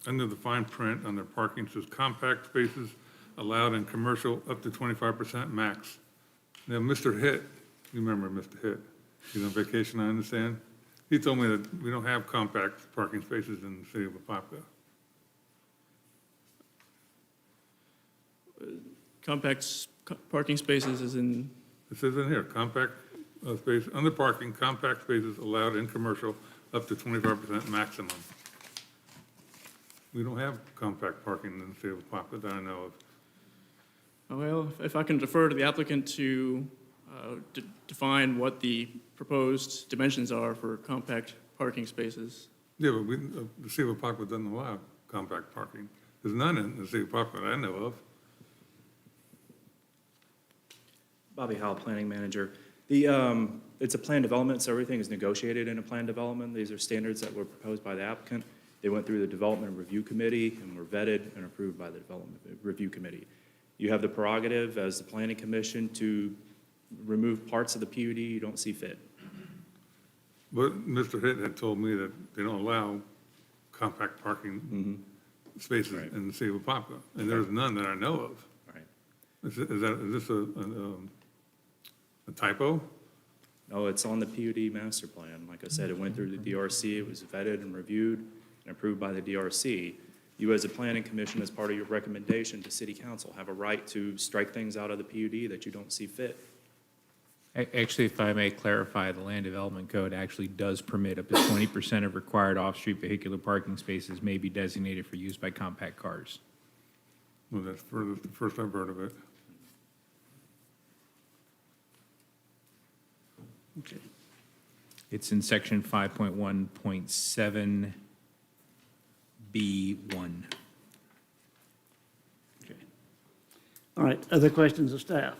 Under the fine print, under parking, it says compact spaces allowed in commercial up to 25% max. Now, Mr. Hitt, you remember Mr. Hitt? He's on vacation, I understand. He told me that we don't have compact parking spaces in the city of Apopka. Parking spaces is in, It says in here, compact space, under parking, compact spaces allowed in commercial up to 25% maximum. We don't have compact parking in the city of Apopka that I know of. Well, if I can defer to the applicant to define what the proposed dimensions are for compact parking spaces. Yeah, but the city of Apopka doesn't allow compact parking. There's none in the city of Apopka that I know of. Bobby Howell, planning manager. It's a plan development, so everything is negotiated in a plan development. These are standards that were proposed by the applicant. They went through the development review committee and were vetted and approved by the development review committee. You have the prerogative as the planning commission to remove parts of the PUD you don't see fit. But Mr. Hitt had told me that they don't allow compact parking spaces Right. in the city of Apopka, and there's none that I know of. Right. Is this a typo? No, it's on the PUD master plan. Like I said, it went through the DRC, it was vetted and reviewed and approved by the DRC. You as a planning commission, as part of your recommendation to city council, have a right to strike things out of the PUD that you don't see fit. Actually, if I may clarify, the Land Development Code actually does permit up to 20% of required off-street vehicular parking spaces may be designated for use by compact cars. Well, that's the first I've heard of it. Okay. It's in section 5.1.7B1. Okay. All right, other questions of staff?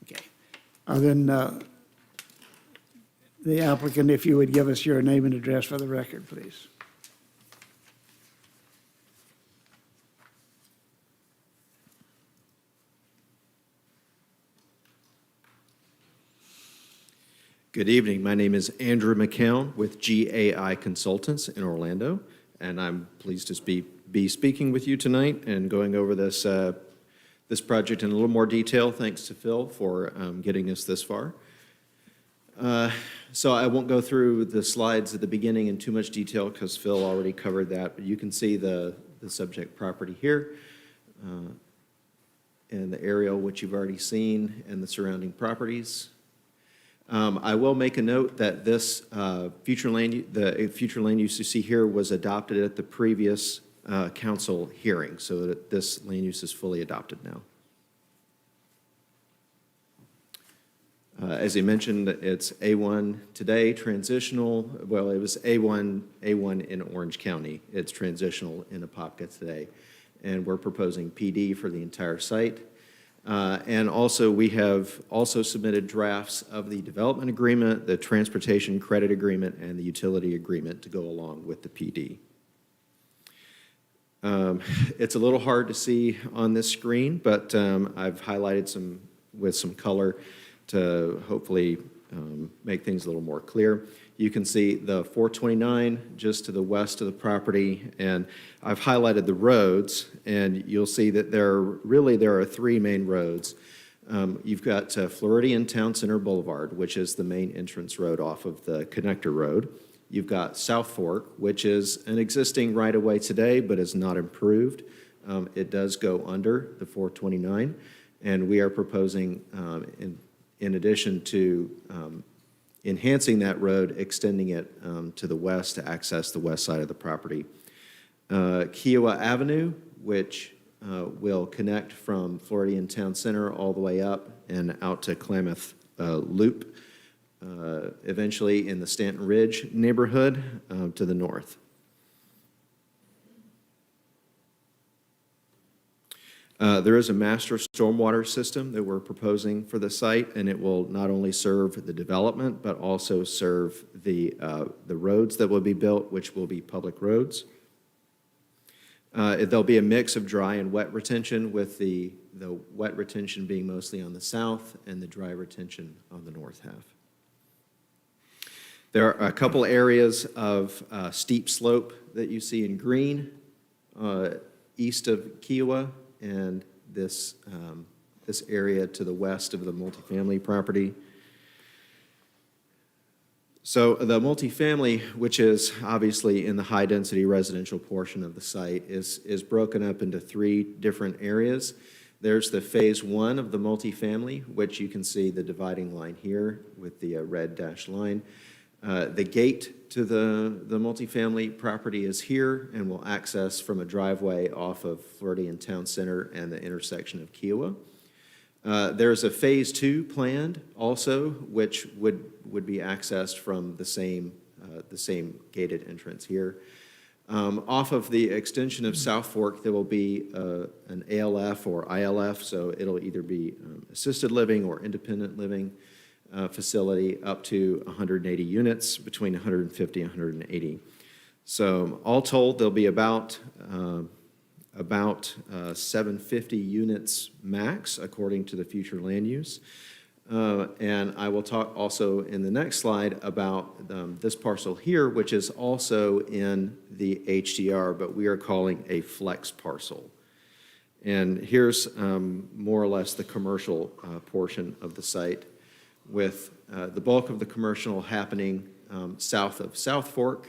Okay. Then the applicant, if you would give us your name and address for the record, please. Good evening. My name is Andrew McCown with GAI Consultants in Orlando, and I'm pleased to be speaking with you tonight and going over this project in a little more detail. Thanks to Phil for getting us this far. So I won't go through the slides at the beginning in too much detail because Phil already covered that, but you can see the subject property here and the aerial, which you've already seen, and the surrounding properties. I will make a note that this the future land use you see here was adopted at the previous council hearing, so that this land use is fully adopted now. As I mentioned, it's A1 today, transitional. Well, it was A1 in Orange County. It's transitional in Apopka today, and we're proposing PD for the entire site. And also, we have also submitted drafts of the development agreement, the transportation credit agreement, and the utility agreement to go along with the PD. It's a little hard to see on this screen, but I've highlighted with some color to hopefully make things a little more clear. You can see the 429 just to the west of the property, and I've highlighted the roads, and you'll see that there are three main roads. You've got Floridian Town Center Boulevard, which is the main entrance road off of the connector road. You've got South Fork, which is an existing right-of-way today, but is not improved. It does go under the 429, and we are proposing, in addition to enhancing that road, extending it to the west to access the west side of the property. Kiowa Avenue, which will connect from Floridian Town Center all the way up and out to Klamath Loop, eventually in the Stanton Ridge neighborhood to the north. There is a master stormwater system that we're proposing for the site, and it will not only serve the development, but also serve the roads that will be built, which will be public roads. There'll be a mix of dry and wet retention, with the wet retention being mostly on the south and the dry retention on the north half. There are a couple areas of steep slope that you see in green east of Kiowa, and this area to the west of the multifamily property. So the multifamily, which is obviously in the high-density residential portion of the site, is broken up into three different areas. There's the phase one of the multifamily, which you can see the dividing line here with the red dashed line. The gate to the multifamily property is here and will access from a driveway off of Floridian Town Center and the intersection of Kiowa. There's a Phase 2 planned also, which would be accessed from the same gated entrance here. Off of the extension of South Fork, there will be an ALF or ILF, so it'll either be assisted living or independent living facility up to 180 units, between 150 and 180. So all told, there'll be about 750 units max, according to the future land use. And I will talk also in the next slide about this parcel here, which is also in the HDR, but we are calling a flex parcel. And here's more or less the commercial portion of the site, with the bulk of the commercial happening south of South Fork.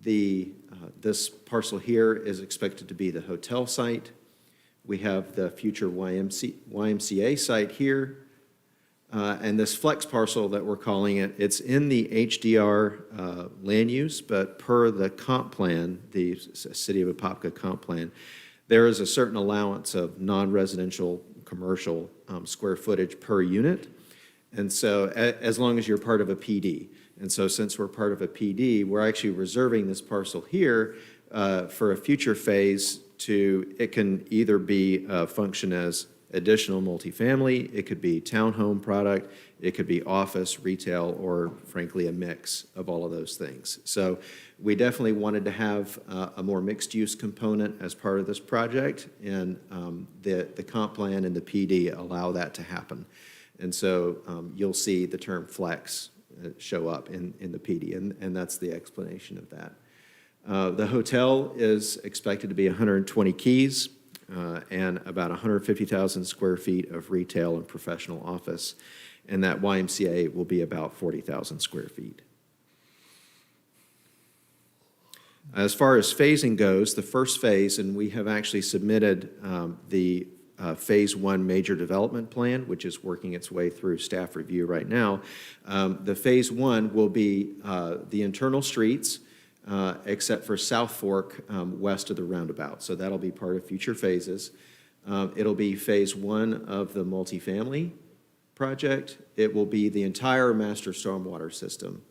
This parcel here is expected to be the hotel site. We have the future YMCA site here. And this flex parcel that we're calling it, it's in the HDR land use, but per the comp plan, the City of Apopka comp plan, there is a certain allowance of non-residential commercial square footage per unit. And so as long as you're part of a PD. And so since we're part of a PD, we're actually reserving this parcel here for a future phase it can either be function as additional multifamily, it could be townhome product, it could be office, retail, or frankly, a mix of all of those things. So we definitely wanted to have a more mixed-use component as part of this project, and the comp plan and the PD allow that to happen. And so you'll see the term flex show up in the PD, and that's the explanation of that. The hotel is expected to be 120 keys and about 150,000 square feet of retail and professional office, and that YMCA will be about 40,000 square feet. As far as phasing goes, the first phase, and we have actually submitted the Phase 1 major development plan, which is working its way through staff review right now. The Phase 1 will be the internal streets, except for South Fork west of the roundabout. So that'll be part of future phases. It'll be Phase 1 of the multifamily project. It will be the entire master stormwater system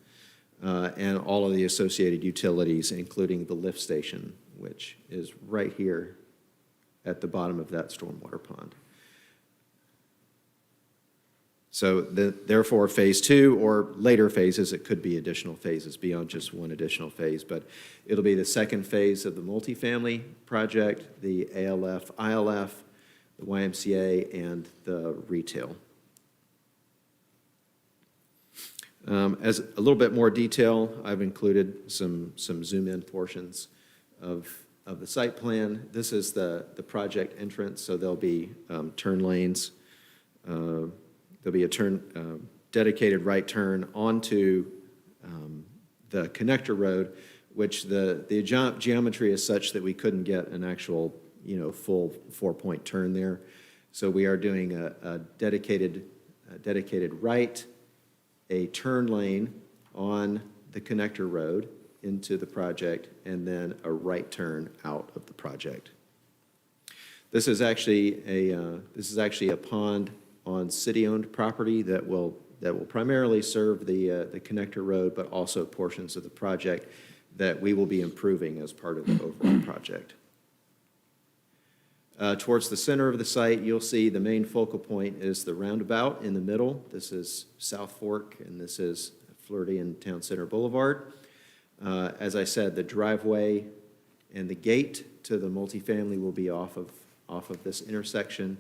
and all of the associated utilities, including the lift station, which is right here at the bottom of that stormwater pond. So therefore, Phase 2 or later phases, it could be additional phases beyond just one additional phase, but it'll be the second phase of the multifamily project, the ALF, ILF, the YMCA, and the retail. As a little bit more detail, I've included some zoom-in portions of the site plan. This is the project entrance, so there'll be turn lanes. There'll be a dedicated right turn onto the connector road, which the geometry is such that we couldn't get an actual, full 4-point turn there. So we are doing a dedicated right, a turn lane on the connector road into the project, and then a right turn out of the project. This is actually a pond on city-owned property that will primarily serve the connector road, but also portions of the project that we will be improving as part of the overall project. Towards the center of the site, you'll see the main focal point is the roundabout in the middle. This is South Fork, and this is Floridian Town Center Boulevard. As I said, the driveway and the gate to the multifamily will be off of this intersection,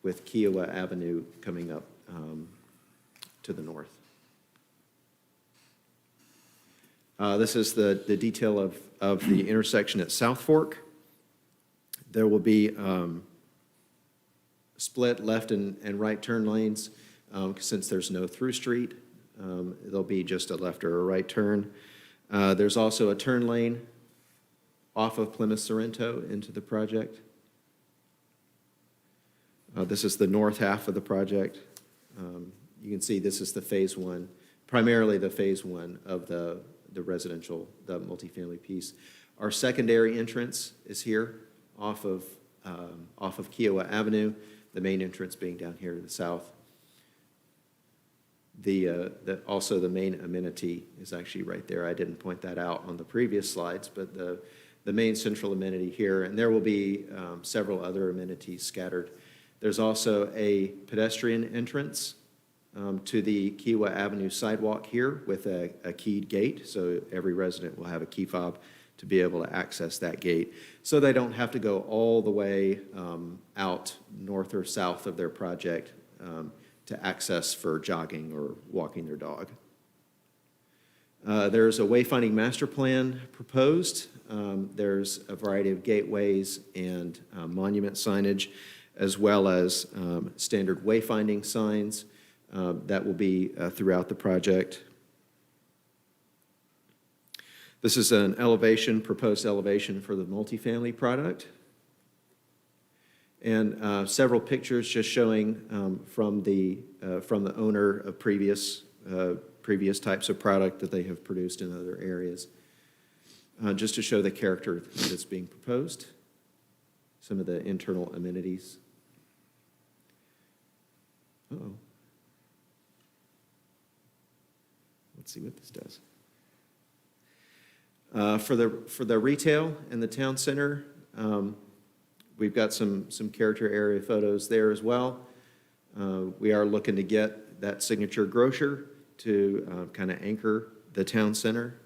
with Kiowa Avenue coming up to the north. This is the detail of the intersection at South Fork. There will be split left and right turn lanes since there's no through street. There'll be just a left or a right turn. There's also a turn lane off of Plymouth Sorrento into the project. This is the north half of the project. You can see this is the Phase 1 primarily the phase one of the residential, the multifamily piece. Our secondary entrance is here off of Kiowa Avenue, the main entrance being down here to the south. Also the main amenity is actually right there. I didn't point that out on the previous slides, but the main central amenity here, and there will be several other amenities scattered. There's also a pedestrian entrance to the Kiowa Avenue sidewalk here with a keyed gate, so every resident will have a key fob to be able to access that gate, so they don't have to go all the way out north or south of their project to access for jogging or walking their dog. There's a wayfinding master plan proposed. There's a variety of gateways and monument signage, as well as standard wayfinding signs that will be throughout the project. This is an elevation, proposed elevation for the multifamily product. And several pictures just showing from the owner of previous types of product that they have produced in other areas, just to show the character that's being proposed, some of the internal amenities. Uh-oh. Let's see what this does. For the retail and the town center, we've got some character area photos there as well. We are looking to get that signature grocer to kind of anchor the town center.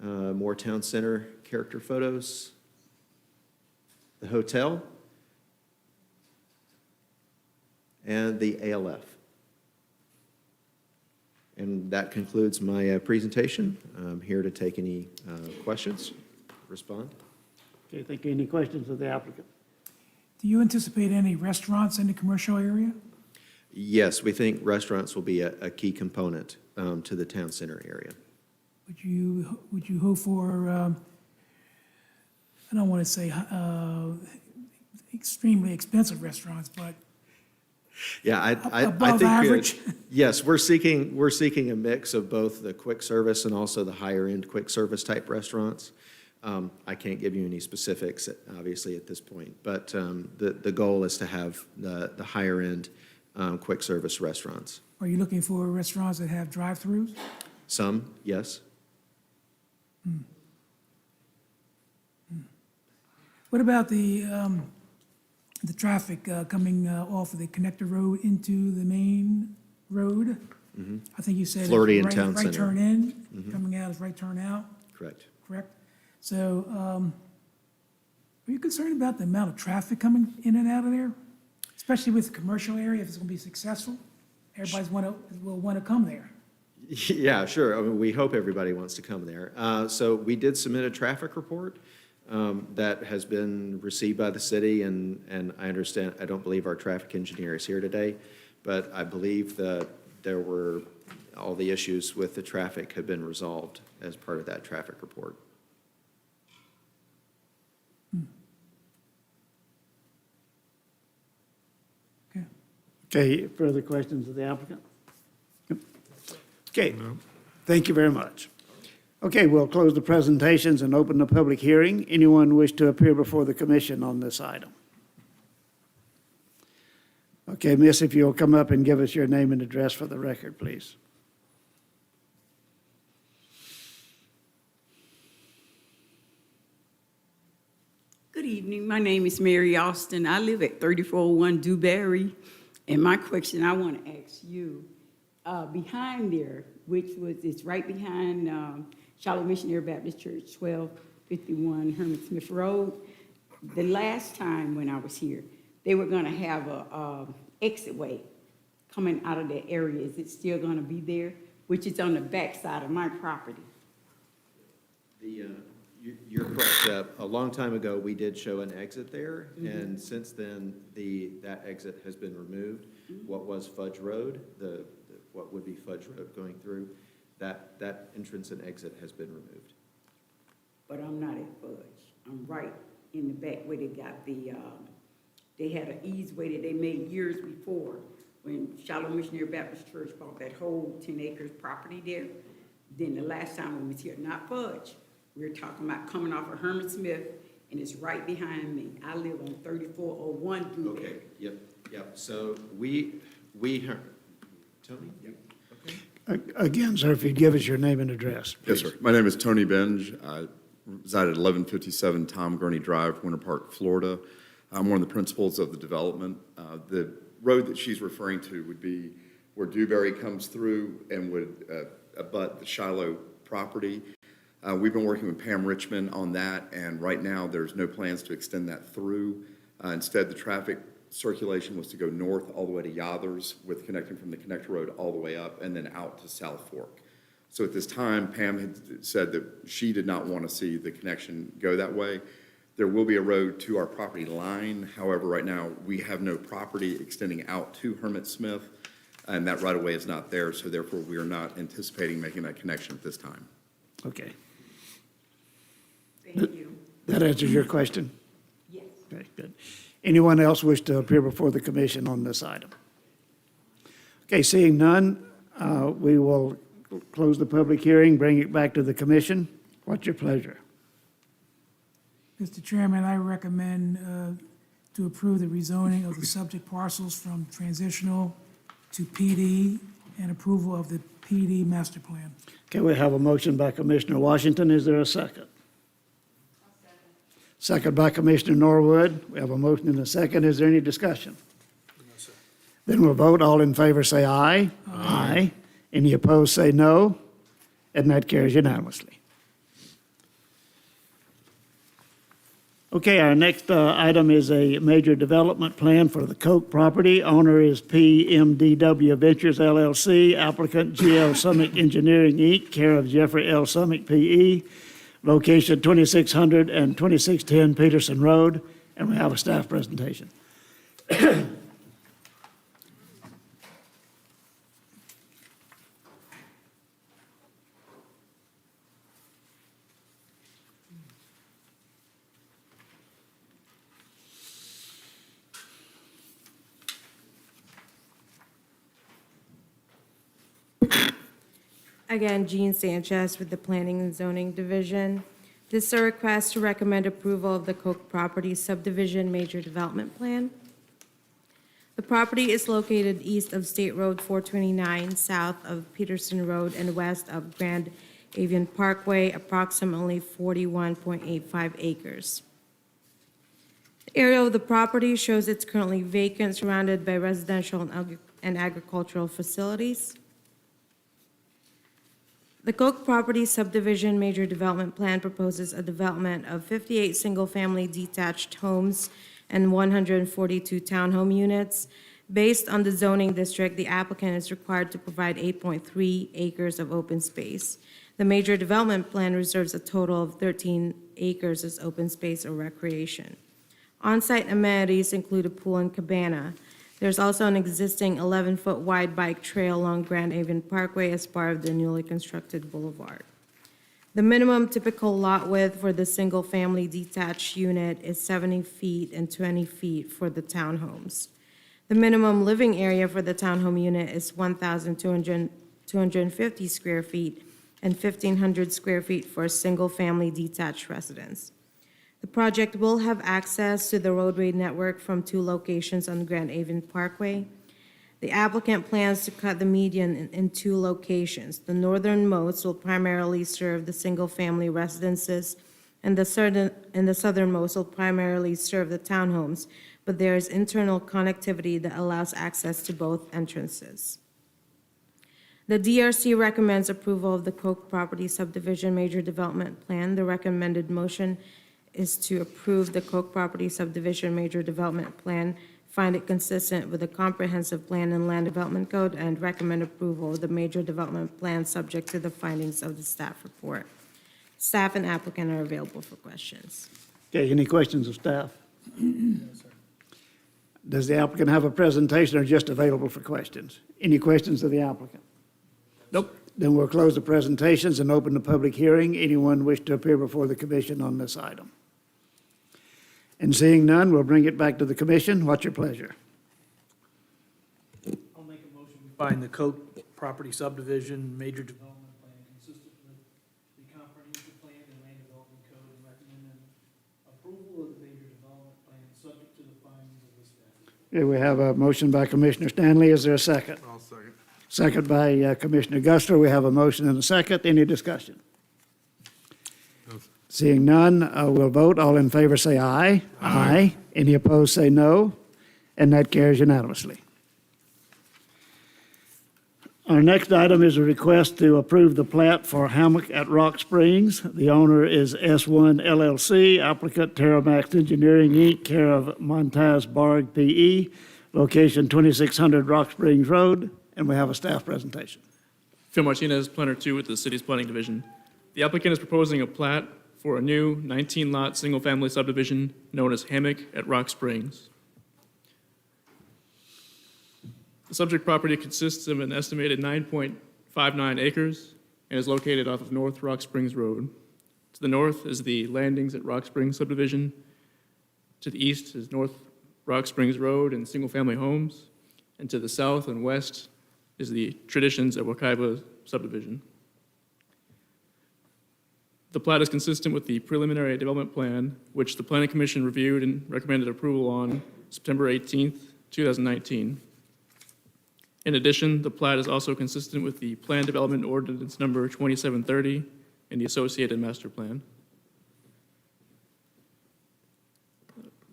More town center character photos. The hotel and the ALF. And that concludes my presentation. I'm here to take any questions, respond. Okay, thank you. Any questions of the applicant? Do you anticipate any restaurants in the commercial area? Yes, we think restaurants will be a key component to the town center area. Would you hope for, I don't want to say extremely expensive restaurants, but Yeah, I above think, average? yes, we're seeking a mix of both the quick service and also the higher end quick service type restaurants. I can't give you any specifics, obviously, at this point, but the goal is to have the higher end quick service restaurants. Are you looking for restaurants that have drive-throughs? Some, yes. What about the traffic coming off of the connector road into the main road? I think you said it's Floridian right, Town right Center. turn in, coming out is right turn out, Correct. correct? So, are you concerned about the amount of traffic coming in and out of there? Especially with the commercial area, if it's gonna be successful, will wanna come there. Yeah, sure. I mean, we hope everybody wants to come there. So we did submit a traffic report that has been received by the city, and I understand, I don't believe our traffic engineer is here today, but I believe that all the issues with the traffic have been resolved as part of that traffic report. Okay, further questions of the applicant? Okay, thank you very much. Okay, we'll close the presentations and open the public hearing. Anyone wish to appear before the commission on this item? Okay, miss, if you'll come up and give us your name and address for the record, please. Good evening. My name is Mary Austin. I live at 3401 Dewberry. And my question I want to ask you, behind there, it's right behind Charlotte Missionary Baptist Church, 1251 Herman Smith Road. The last time when I was here, they were going to have a exit way coming out of that area. Is it still going to be there? Which is on the back side of my property. You're correct. A long time ago, we did show an exit there, and since then, that exit has been removed. What was Fudge Road, what would be Fudge Road going through, that entrance and exit has been removed. But I'm not at Fudge. I'm right in the back where they got they had an easeway that they made years before when Shiloh Missionary Baptist Church bought that whole 10 acres property there. Then the last time we was here, not Fudge, we were talking about coming off of Herman Smith, and it's right behind me. I live on 3401 Dewberry. Okay, yep. So we, Tony? Yep. Okay. Again, sir, if you'd give us your name and address. Yes, sir. My name is Tony Benge. I reside at 1157 Tom Gurney Drive, Winter Park, Florida. I'm one of the principals of the development. The road that she's referring to would be where Dewberry comes through and would abut the Shiloh property. We've been working with Pam Richmond on that, and right now there's no plans to extend that through. Instead, the traffic circulation was to go north all the way to Yothers, with connecting from the connector road all the way up and then out to South Fork. So at this time, Pam had said that she did not want to see the connection go that way. There will be a road to our property line. However, right now, we have no property extending out to Hermit Smith, and that right-of-way is not there, so therefore we are not anticipating making that connection at this time. Okay. Thank you. That answers your question? Yes. Okay, good. Anyone else wish to appear before the commission on this item? Okay, seeing none, we will close the public hearing, bring it back to the commission. What's your pleasure? Mr. Chairman, I recommend to approve the rezoning of the subject parcels from transitional to PD and approval of the PD master plan. Okay, we have a motion by Commissioner Washington. Is there a second? Second by Commissioner Norwood. We have a motion and a second. Is there any discussion? No, sir. Then we'll vote. All in favor say aye. Aye. Any opposed say no. And that carries unanimously. Okay, our next item is a major development plan for the Koch property. Owner is PMDW Ventures LLC, applicant GL Summit Engineering Inc., care of Jeffrey L. Summit PE, location 2600 and 2610 Peterson Road, and we have a staff presentation. Again, Jean Sanchez with the Planning and Zoning Division. This is a request to recommend approval of the Koch Property Subdivision Major Development Plan. The property is located east of State Road 429, south of Peterson Road, and west of Grand Avian Parkway, approximately 41.85 acres. The area of the property shows it's currently vacant, surrounded by residential and agricultural facilities. The Koch Property Subdivision Major Development Plan proposes a development of 58 single-family detached homes and 142 townhome units. Based on the zoning district, the applicant is required to provide 8.3 acres of open space. The Major Development Plan reserves a total of 13 acres as open space or recreation. On-site amenities include a pool and cabana. There's also an existing 11-foot wide bike trail along Grand Avian Parkway as part of the newly constructed boulevard. The minimum typical lot width for the single-family detached unit is 70 feet and 20 feet for the townhomes. The minimum living area for the townhome unit is 1,250 square feet and 1,500 square feet for a single-family detached residence. The project will have access to the roadway network from 2 locations on Grand Avian Parkway. The applicant plans to cut the median in 2 locations. The northernmost will primarily serve the single-family residences, and the southernmost will primarily serve the townhomes, but there is internal connectivity that allows access to both entrances. The DRC recommends approval of the Koch Property Subdivision Major Development Plan. The recommended motion is to approve the Koch Property Subdivision Major Development Plan, find it consistent with the Comprehensive Plan and Land Development Code, and recommend approval of the Major Development Plan subject to the findings of the staff report. Staff and applicant are available for questions. Okay, any questions of staff? Does the applicant have a presentation or just available for questions? Any questions of the applicant? Nope. Then we'll close the presentations and open the public hearing. Anyone wish to appear before the commission on this item? And seeing none, we'll bring it back to the commission. What's your pleasure? make a motion, we find the Coke property subdivision major development plan consistent with the comprehensive plan and land development code, and recommend approval of the major development plan, subject to the findings of the staff report. Okay, we have a motion by Commissioner Stanley. Is there a second? I'll second. Second by Commissioner Guster. We have a motion and a second. Any discussion? Seeing none, we'll vote. All in favor say aye. Aye. Any opposed say no, and that carries unanimously. Our next item is a request to approve the plat for Hammock at Rock Springs. The owner is S1 LLC, applicant Terramax Engineering, Inc., care of Montaz Barg, P.E., location 2600 Rock Springs Road, and we have a staff presentation. Phil Martinez, Planner 2 with the city's planning division. The applicant is proposing a plat for a new 19-lot, single-family subdivision known as Hammock at Rock Springs. The subject property consists of an estimated 9.59 acres and is located off of North Rock Springs Road. To the north is the Landings at Rock Springs subdivision. To the east is North Rock Springs Road and single-family homes. And to the south and west is the Traditions at Wakaiba subdivision. The plat is consistent with the preliminary development plan, which the Planning Commission reviewed and recommended approval on September 18th, 2019. In addition, the plat is also consistent with the Plan Development Ordinance Number 2730 and the associated master plan.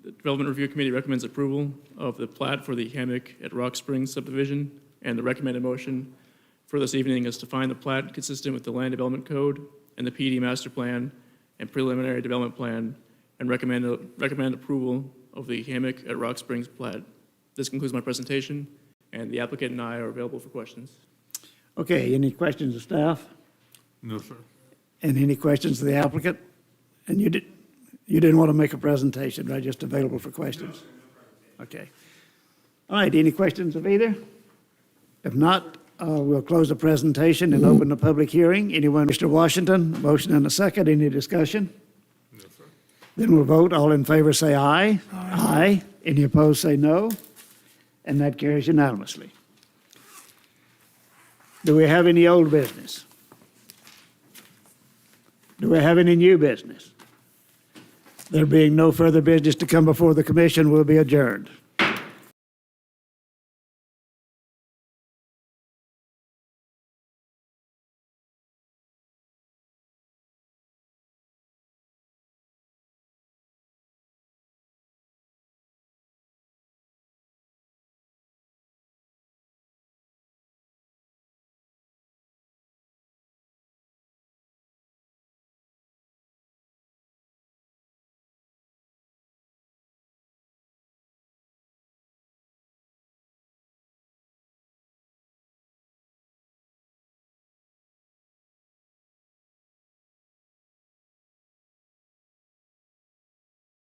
The Development Review Committee recommends approval of the plat for the Hammock at Rock Springs subdivision, and the recommended motion for this evening is to find the plat consistent with the Land Development Code and the PD master plan and preliminary development plan, and recommend approval of the Hammock at Rock Springs plat. This concludes my presentation, and the applicant and I are available for questions. Okay, any questions of staff? No, sir. And any questions of the applicant? And you didn't want to make a presentation, right? Just available for questions? Okay. All right, any questions of either? If not, we'll close the presentation and open the public hearing. Anyone, Mr. Washington, motion and a second. Any discussion? No, sir. Then we'll vote. All in favor say aye. Aye. Any opposed say no. And that carries unanimously. Do we have any old business? Do we have any new business? There being no further business to come before the commission, we'll be adjourned.